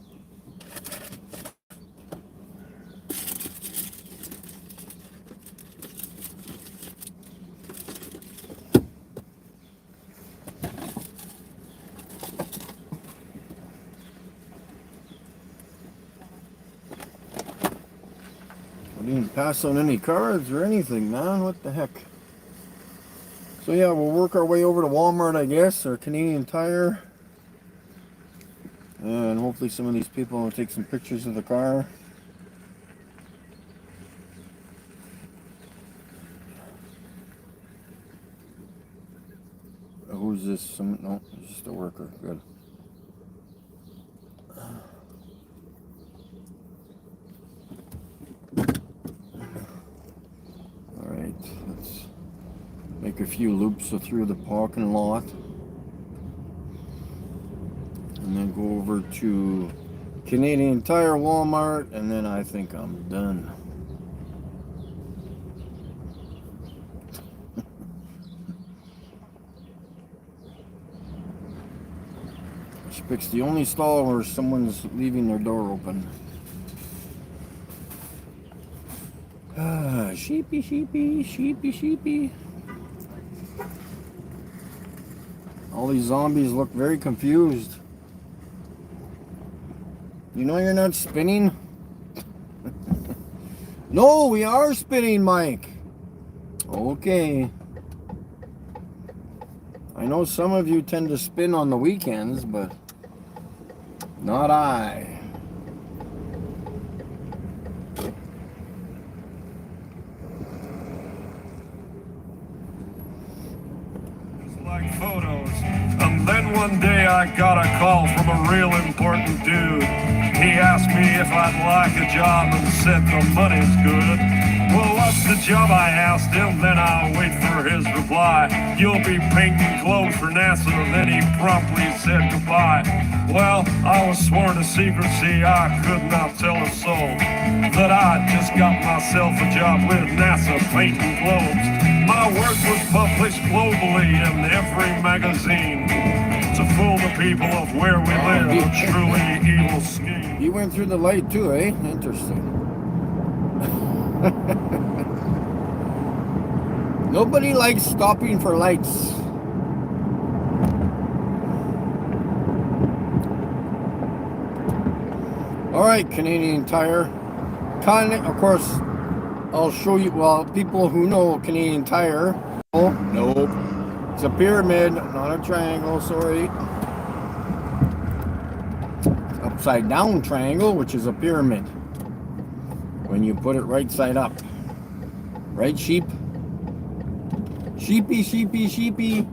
I didn't pass on any cards or anything, man. What the heck? So yeah, we'll work our way over to Walmart, I guess, or Canadian Tire. And hopefully some of these people will take some pictures of the car. Who's this? Some no, it's just a worker. Good. All right, let's make a few loops through the parking lot, and then go over to Canadian Tire, Walmart, and then I think I'm done. It's the only stall where someone's leaving their door open. Ah, sheepy, sheepy, sheepy, sheepy. All these zombies look very confused. You know you're not spinning? No, we are spinning, Mike. Okay. I know some of you tend to spin on the weekends, but not I. Just like photos. And then one day I got a call from a real important dude. He asked me if I'd like a job and said the money's good. Well, what's the job, I asked him, then I'll wait for his reply. You'll be painting clothes for NASA, then he promptly said goodbye. Well, I was sworn to secrecy, I could not tell a soul that I just got myself a job with NASA painting clothes. My work was published globally in every magazine to fool the people of where we live, a truly evil scheme. You went through the light too, eh? Interesting. Nobody likes stopping for lights. All right, Canadian Tire. Of course, I'll show you. Well, people who know Canadian Tire. Oh, nope. It's a pyramid, not a triangle. Sorry. Upside down triangle, which is a pyramid. When you put it right side up. Right, sheep? Sheepy, sheepy, sheepy.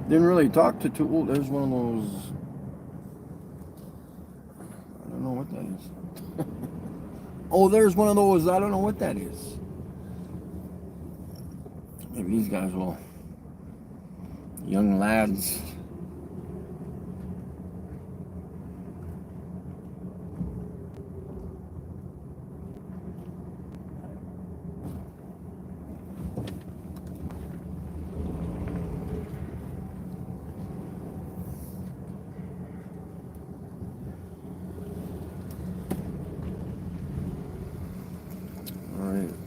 Didn't really talk to two. Oh, there's one of those. I don't know what that is. Oh, there's one of those. I don't know what that is. Maybe these guys will. Young lads.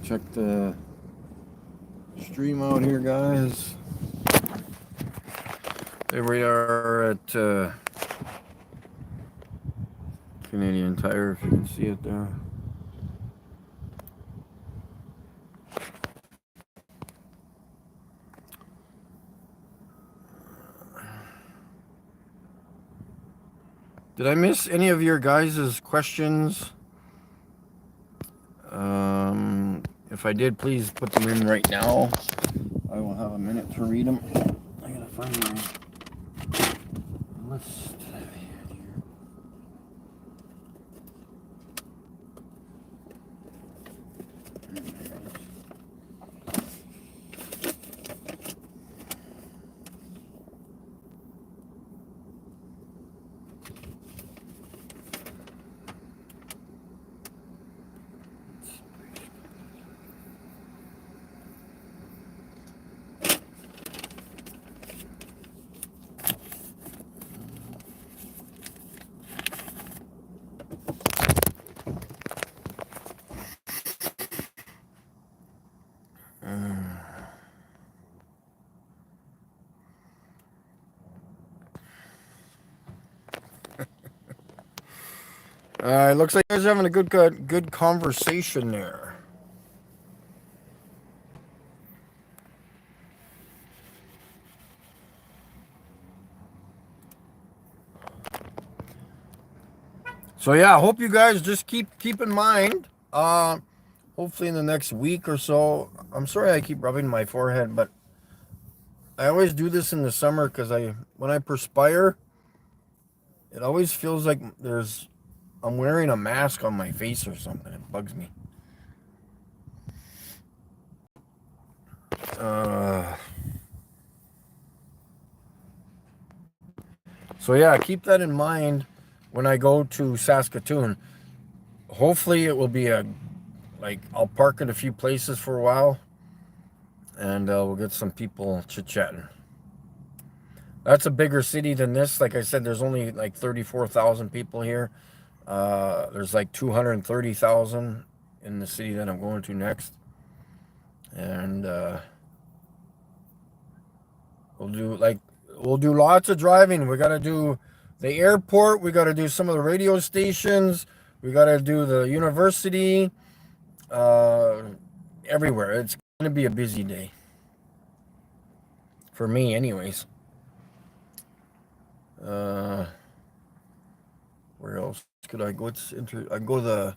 Check the stream out here, guys. There we are at Canadian Tire, if you can see it there. Did I miss any of your guys' questions? If I did, please put them in right now. I will have a minute to read them. I gotta find my list. Looks like you guys are having a good conversation there. So yeah, I hope you guys just keep in mind. Hopefully in the next week or so. I'm sorry I keep rubbing my forehead, but I always do this in the summer because when I perspire, it always feels like I'm wearing a mask on my face or something. It bugs me. So yeah, keep that in mind when I go to Saskatoon. Hopefully it will be I'll park at a few places for a while, and we'll get some people chit-chatting. That's a bigger city than this. Like I said, there's only like 34,000 people here. There's like 230,000 in the city that I'm going to next. And we'll do lots of driving. We got to do the airport. We got to do some of the radio stations. We got to do the university. Everywhere. It's going to be a busy day. For me, anyways. Where else could I go? I go to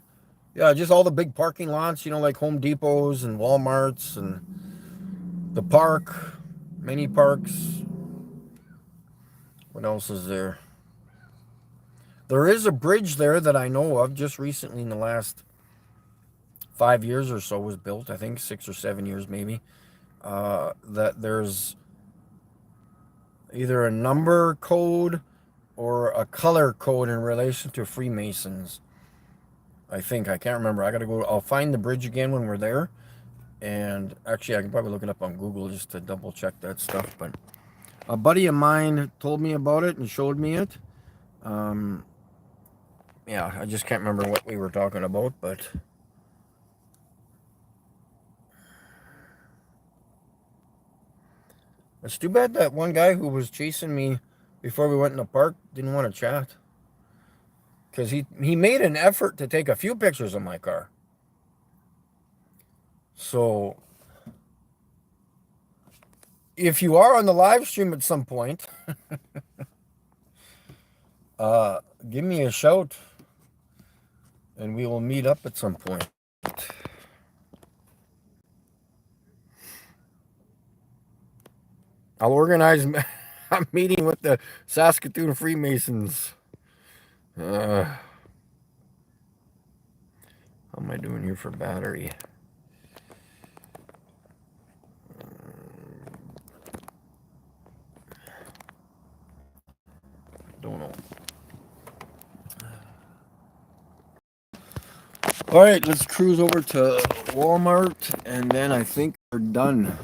just all the big parking lots, like Home Depots and Walmarts and the park, many parks. What else is there? There is a bridge there that I know of just recently in the last 5 years or so was built. I think 6 or 7 years maybe. That there's either a number code or a color code in relation to Freemasons. I think. I can't remember. I got to go. I'll find the bridge again when we're there. And actually, I can probably look it up on Google just to double check that stuff. But a buddy of mine told me about it and showed me it. Yeah, I just can't remember what we were talking about, but it's too bad that one guy who was chasing me before we went in the park didn't want to chat. Because he made an effort to take a few pictures of my car. So, if you are on the live stream at some point, give me a shout. And we will meet up at some point. I'll organize a meeting with the Saskatoon Freemasons. How am I doing here for battery? Don't know. All right, let's cruise over to Walmart, and then I think we're done.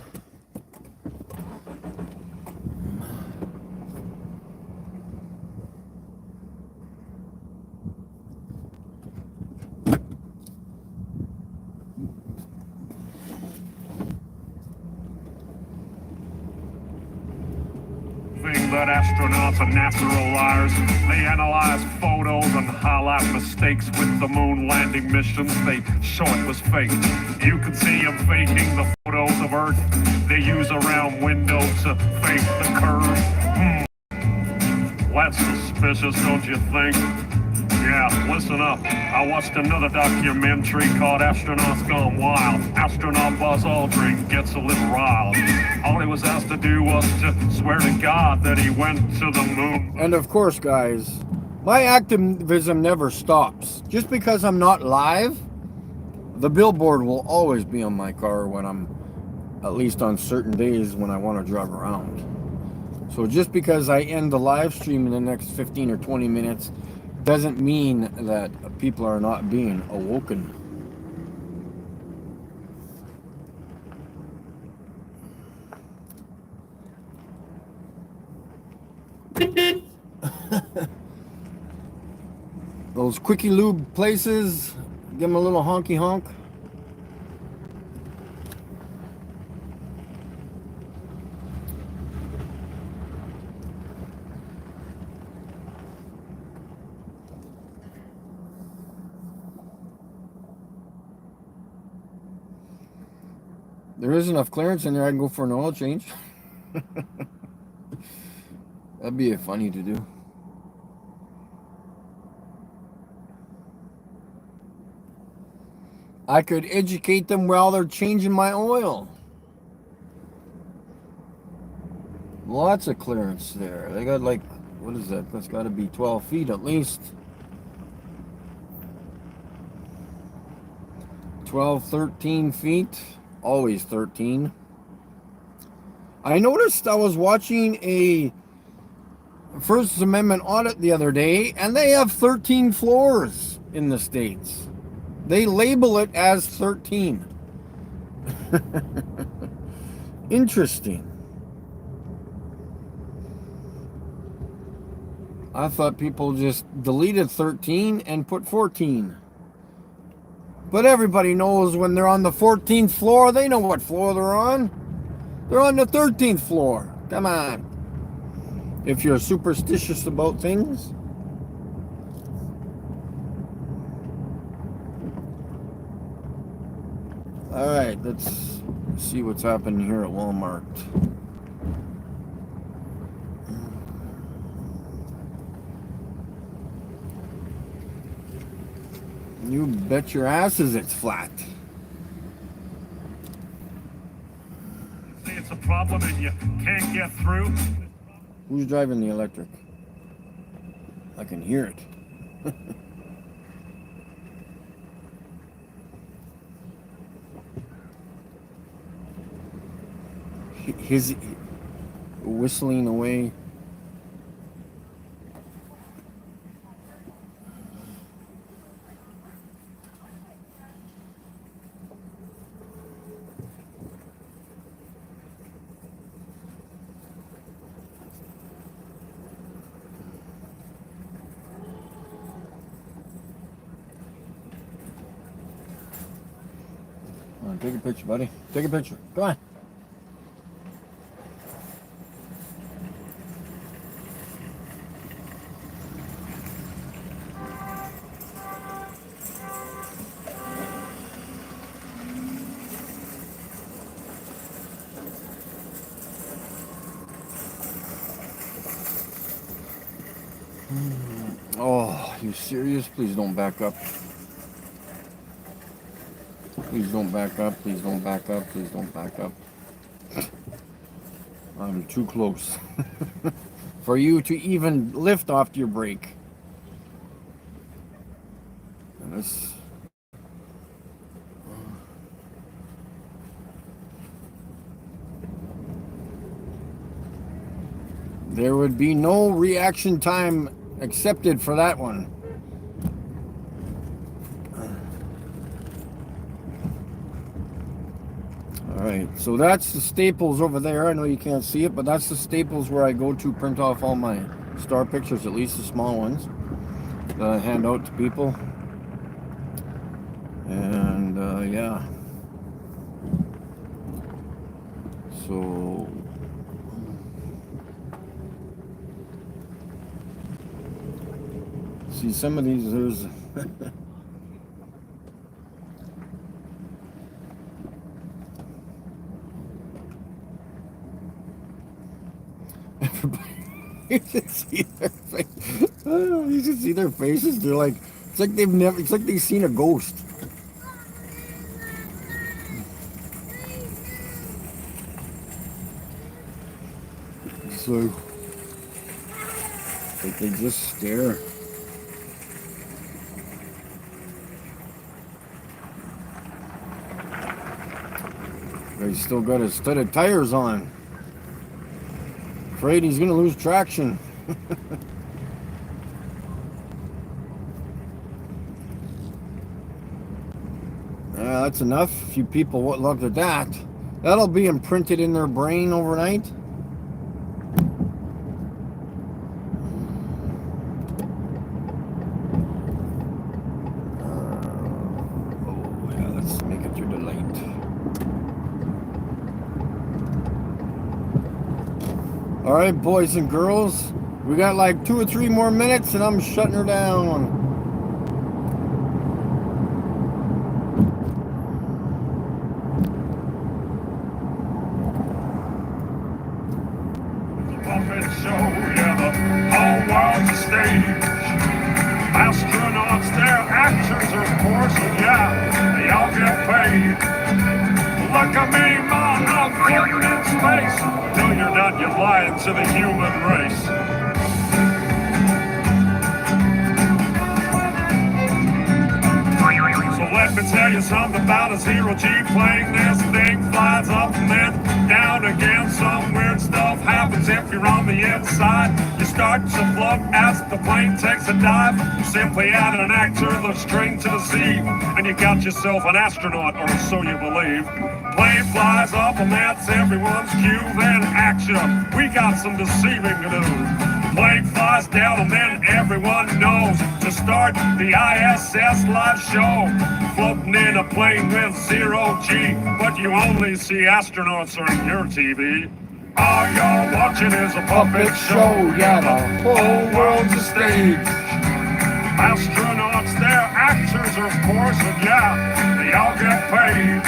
That astronauts are natural liars. They analyze photos and highlight mistakes with the moon landing missions. They show it was fake. You can see them faking the photos of Earth. They use a round window to fake the curve. That's suspicious, don't you think? Yeah, listen up. I watched another documentary called Astronauts Gone Wild. Astronaut Buzz Aldrin gets a little riled. All he was asked to do was to swear to God that he went to the moon. And of course, guys, my activism never stops. Just because I'm not live, the billboard will always be on my car when I'm, at least on certain days when I want to drive around. So just because I end the live stream in the next 15 or 20 minutes doesn't mean that people are not being awoken. Those quickie lube places, give them a little honky honk. There is enough clearance in there. I can go for an oil change. That'd be funny to do. I could educate them while they're changing my oil. Lots of clearance there. They got like, what is that? That's got to be 12 feet at least. 12, 13 feet. Always 13. I noticed I was watching a First Amendment audit the other day, and they have 13 floors in the States. They label it as 13. Interesting. I thought people just deleted 13 and put 14. But everybody knows when they're on the 14th floor, they know what floor they're on. They're on the 13th floor. Come on. If you're superstitious about things. All right, let's see what's happening here at Walmart. You bet your asses it's flat. It's a problem and you can't get through. Who's driving the electric? I can hear it. His whistling away. Come on, take a picture, buddy. Take a picture. Come on. Oh, you serious? Please don't back up. Please don't back up. Please don't back up. Please don't back up. I'm too close for you to even lift off your brake. And this. There would be no reaction time accepted for that one. All right, so that's the Staples over there. I know you can't see it, but that's the Staples where I go to print off all my star pictures, at least the small ones, that I hand out to people. And yeah. So see, some of these, there's everybody, you can see their face. You can see their faces. They're like, it's like they've never, it's like they've seen a ghost. So, like they just stare. He's still got his studded tires on. Afraid he's gonna lose traction. That's enough. A few people looked at that. That'll be imprinted in their brain overnight. Oh yeah, let's make it through the light. All right, boys and girls, we got like 2 or 3 more minutes and I'm shutting her down. Puppet show, yeah, the whole world's a stage. Astronauts, they're actors, of course, and yeah, they all get Look at me, Ma, I'm floating in space. No, you're not, you're lying to the human race. So let me tell you something about a zero-G plane. This thing flies up and then down again. Some weird stuff happens if you're on the inside. You start to float as the plane takes a dive. You simply add an actor, the string to the Z, and you got yourself an astronaut, or so you believe. Plane flies up and that's everyone's cue. Then action, we got some deceiving to do. Plane flies down and then everyone knows to start the ISS live show. Floating in a plane with zero-G, but you only see astronauts on your TV. All you're watching is a puppet show. Yeah, the whole world's a stage. Astronauts, they're actors, of course, and yeah, they all get paid.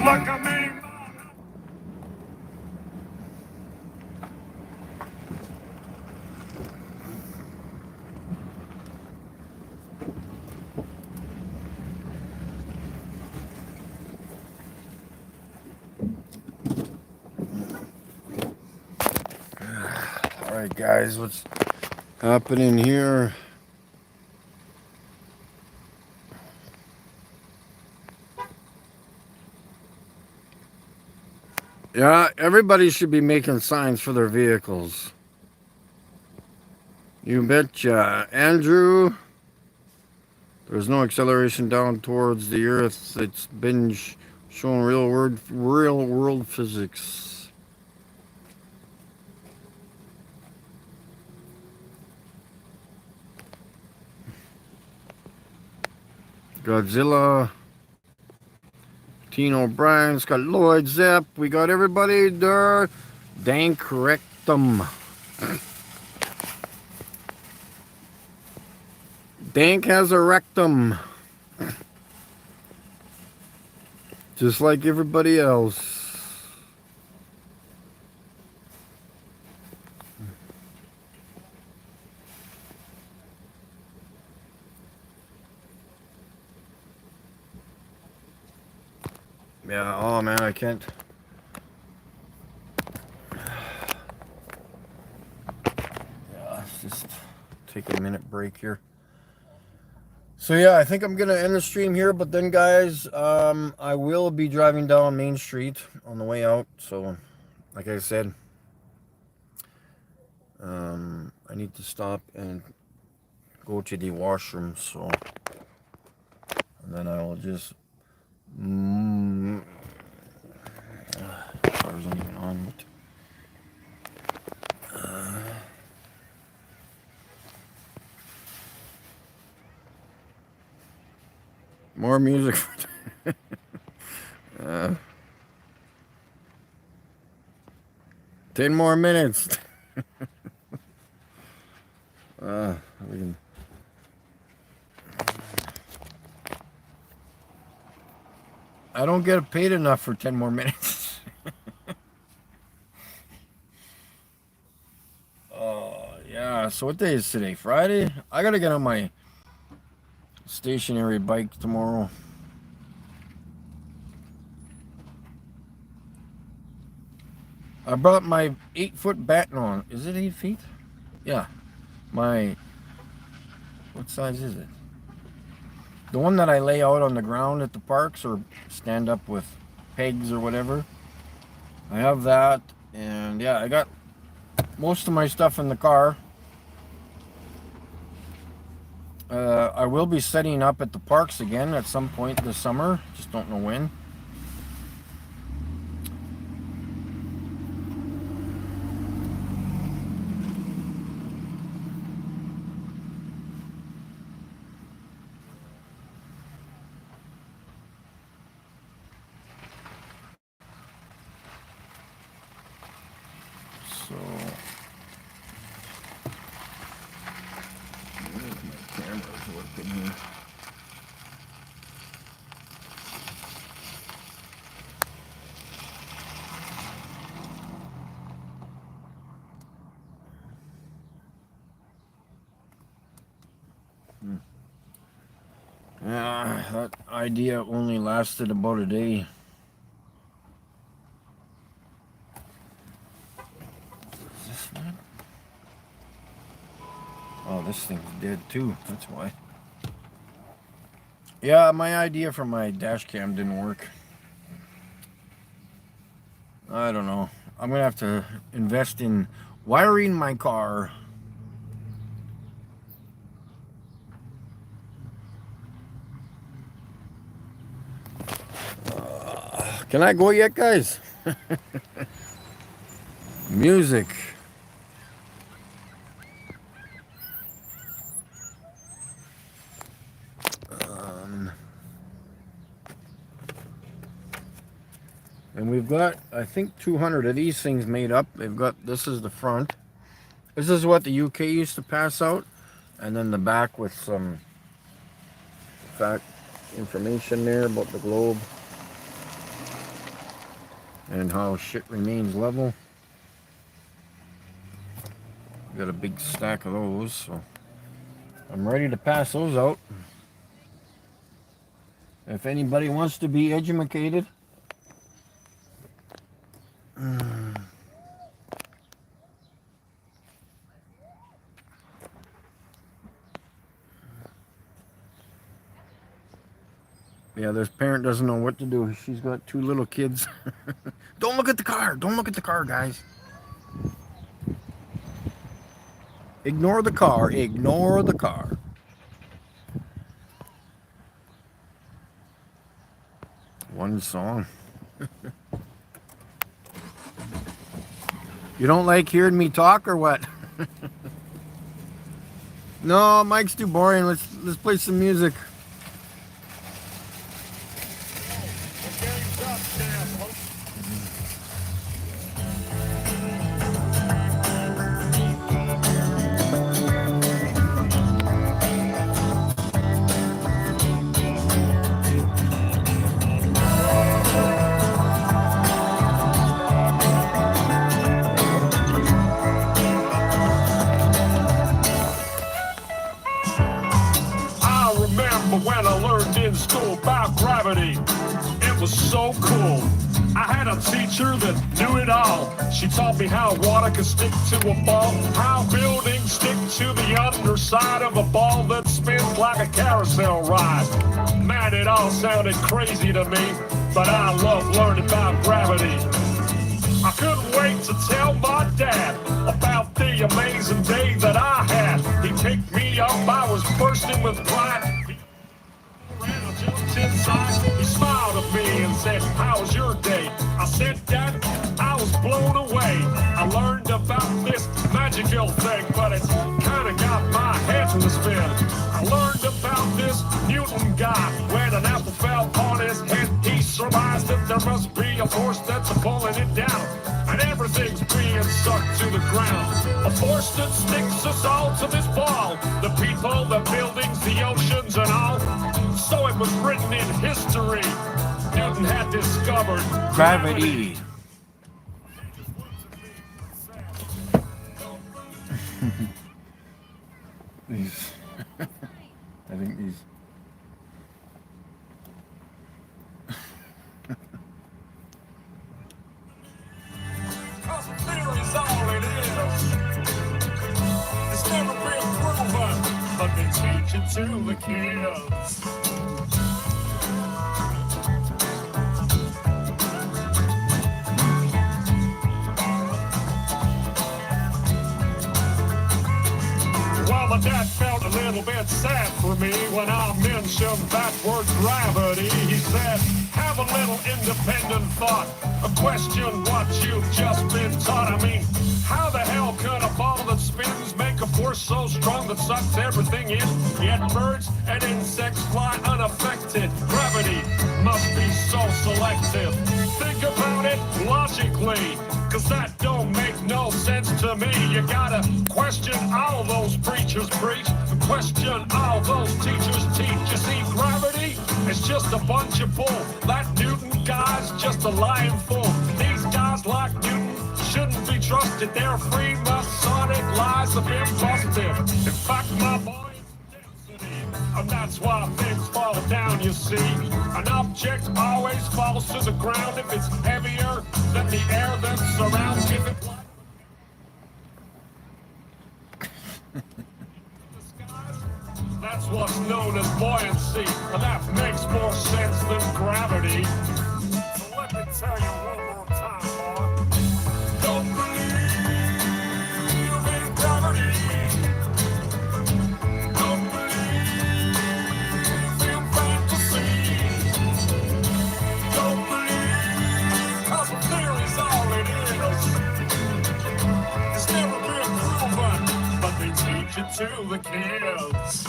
Look at me. All right, guys, what's happening here? Yeah, everybody should be making signs for their vehicles. You betcha. Andrew, there's no acceleration down towards the earth. It's been shown real world physics. Godzilla, Teen O'Brien, Scott Lloyd, Zep. We got everybody there. Dank Rectum. Dank has a rectum. Just like everybody else. Yeah, oh man, I can't. Yeah, let's just take a minute break here. So yeah, I think I'm gonna end the stream here, but then guys, I will be driving down Main Street on the way out. So, like I said, I need to stop and go to the washroom. So, and then I will just. Car's not even on. More music. 10 more minutes. We can. I don't get paid enough for 10 more minutes. Oh, yeah. So what day is today? Friday? I gotta get on my stationary bike tomorrow. I brought my 8-foot batten on. Is it 8 feet? Yeah. What size is it? The one that I lay out on the ground at the parks or stand up with pegs or whatever. I have that, and yeah, I got most of my stuff in the car. I will be setting up at the parks again at some point this summer. Just don't know when. So, where's my camera's working here? that idea only lasted about a day. Is this one? Oh, this thing's dead too. That's why. Yeah, my idea for my dash cam didn't work. I don't know. I'm gonna have to invest in wiring my car. Can I go yet, guys? Music. And we've got, I think, 200 of these things made up. They've got, this is the front. This is what the UK used to pass out. And then the back with some fact information there about the globe. And how shit remains level. Got a big stack of those, so I'm ready to pass those out. If anybody wants to be educated. Yeah, this parent doesn't know what to do. She's got 2 little kids. Don't look at the car. Don't look at the car, guys. Ignore the car. Ignore the car. One song. You don't like hearing me talk or what? No, Mike's too boring. Let's play some music. When I learned in school about gravity, it was so cool. I had a teacher that knew it all. She taught me how water can stick to a ball, how buildings stick to the underside of a ball that spins like a carousel ride. Man, it all sounded crazy to me, but I love learning about gravity. I couldn't wait to tell my dad about the amazing day that I had. He picked me up, I was bursting with pride. Inside, he smiled at me and said, "How was your day?" I said, "Dad, I was blown away. I learned about this magical thing, but it's kind of got my head to the spin. I learned about this Newton guy. When an apple fell on his head, he surmised that there must be a force that's pulling it down, and everything's being sucked to the ground. A force that sticks us all to this ball. The people, the buildings, the oceans, and all." So it was written in history. Newton had discovered gravity. These, I think these. Cause theory's all it is. It's never been proven, but they teach it to the kids. Well, my dad felt a little bit sad for me when I mentioned that word gravity. He said, "Have a little independent thought. Question what you've just been taught. I mean, how the hell could a ball that spins make a force so strong that sucks everything in? Yet birds and insects fly unaffected. Gravity must be so selective. Think about it logically, cause that don't make no sense to me. You gotta question all those preachers preach, question all those teachers teach. You see, gravity is just a bunch of bull. That Newton guy's just a lying fool. These guys like Newton shouldn't be trusted. Their Freemasonic lies have been busted. In fact, my boy, density And that's why things fall down, you see. An object always falls to the ground if it's heavier than the air that surrounds it. That's what's known as buoyancy, and that makes more sense than gravity. So let me tell you one more time, boy. Don't believe in gravity. Don't believe in fantasy. Don't believe, 'cause a theory's all it is. It's never been proven, but they teach it to the kids.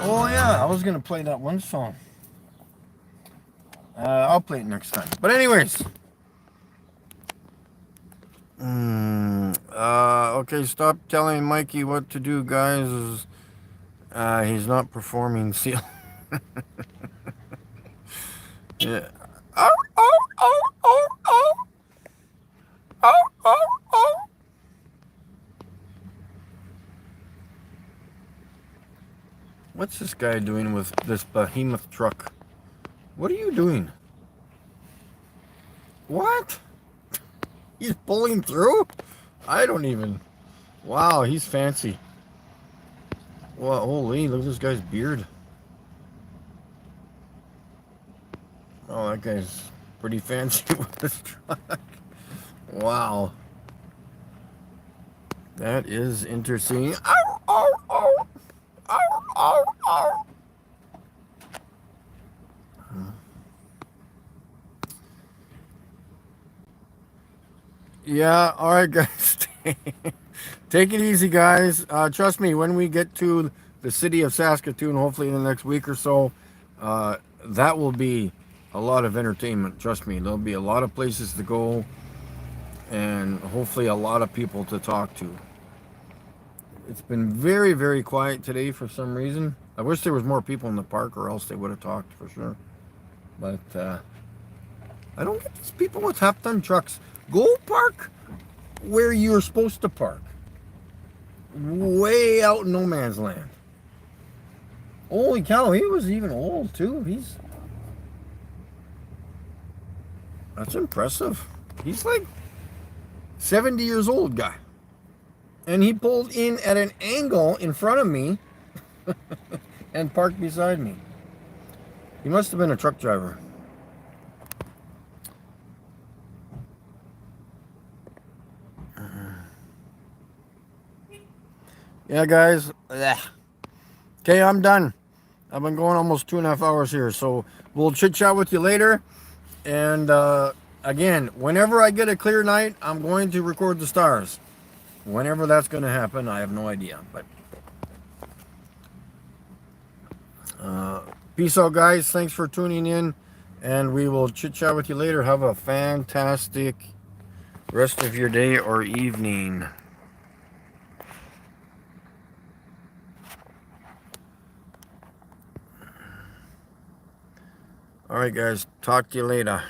Oh yeah, I was gonna play that one song. I'll play it next time. But anyways, okay, stop telling Mikey what to do, guys. He's not performing. Seal. Yeah. Oh, oh, oh, oh, oh. Oh, oh, oh. What's this guy doing with this behemoth truck? What are you doing? What? He's pulling through? I don't even... Wow, he's fancy. Well, holy, look at this guy's beard. Oh, that guy's pretty fancy with this truck. Wow. That is interesting. Ow, ow, ow. Ow, ow, ow. Yeah, all right, guys. Take it easy, guys. Trust me, when we get to the city of Saskatoon, hopefully in the next week or so, that will be a lot of entertainment. Trust me, there'll be a lot of places to go and hopefully a lot of people to talk to. It's been very, very quiet today for some reason. I wish there was more people in the park, or else they would have talked for sure. But I don't get these people with half-ton trucks. Go park where you're supposed to park. Way out in no man's land. Holy cow, he was even old too. That's impressive. He's like 70 years old guy. And he pulled in at an angle in front of me and parked beside me. He must have been a truck driver. Yeah, guys. Okay, I'm done. I've been going almost 2.5 hours here, so we'll chit chat with you later. And again, whenever I get a clear night, I'm going to record the stars. Whenever that's going to happen, I have no idea. But peace out, guys. Thanks for tuning in, and we will chit chat with you later. Have a fantastic rest of your day or evening. All right, guys. Talk to you later.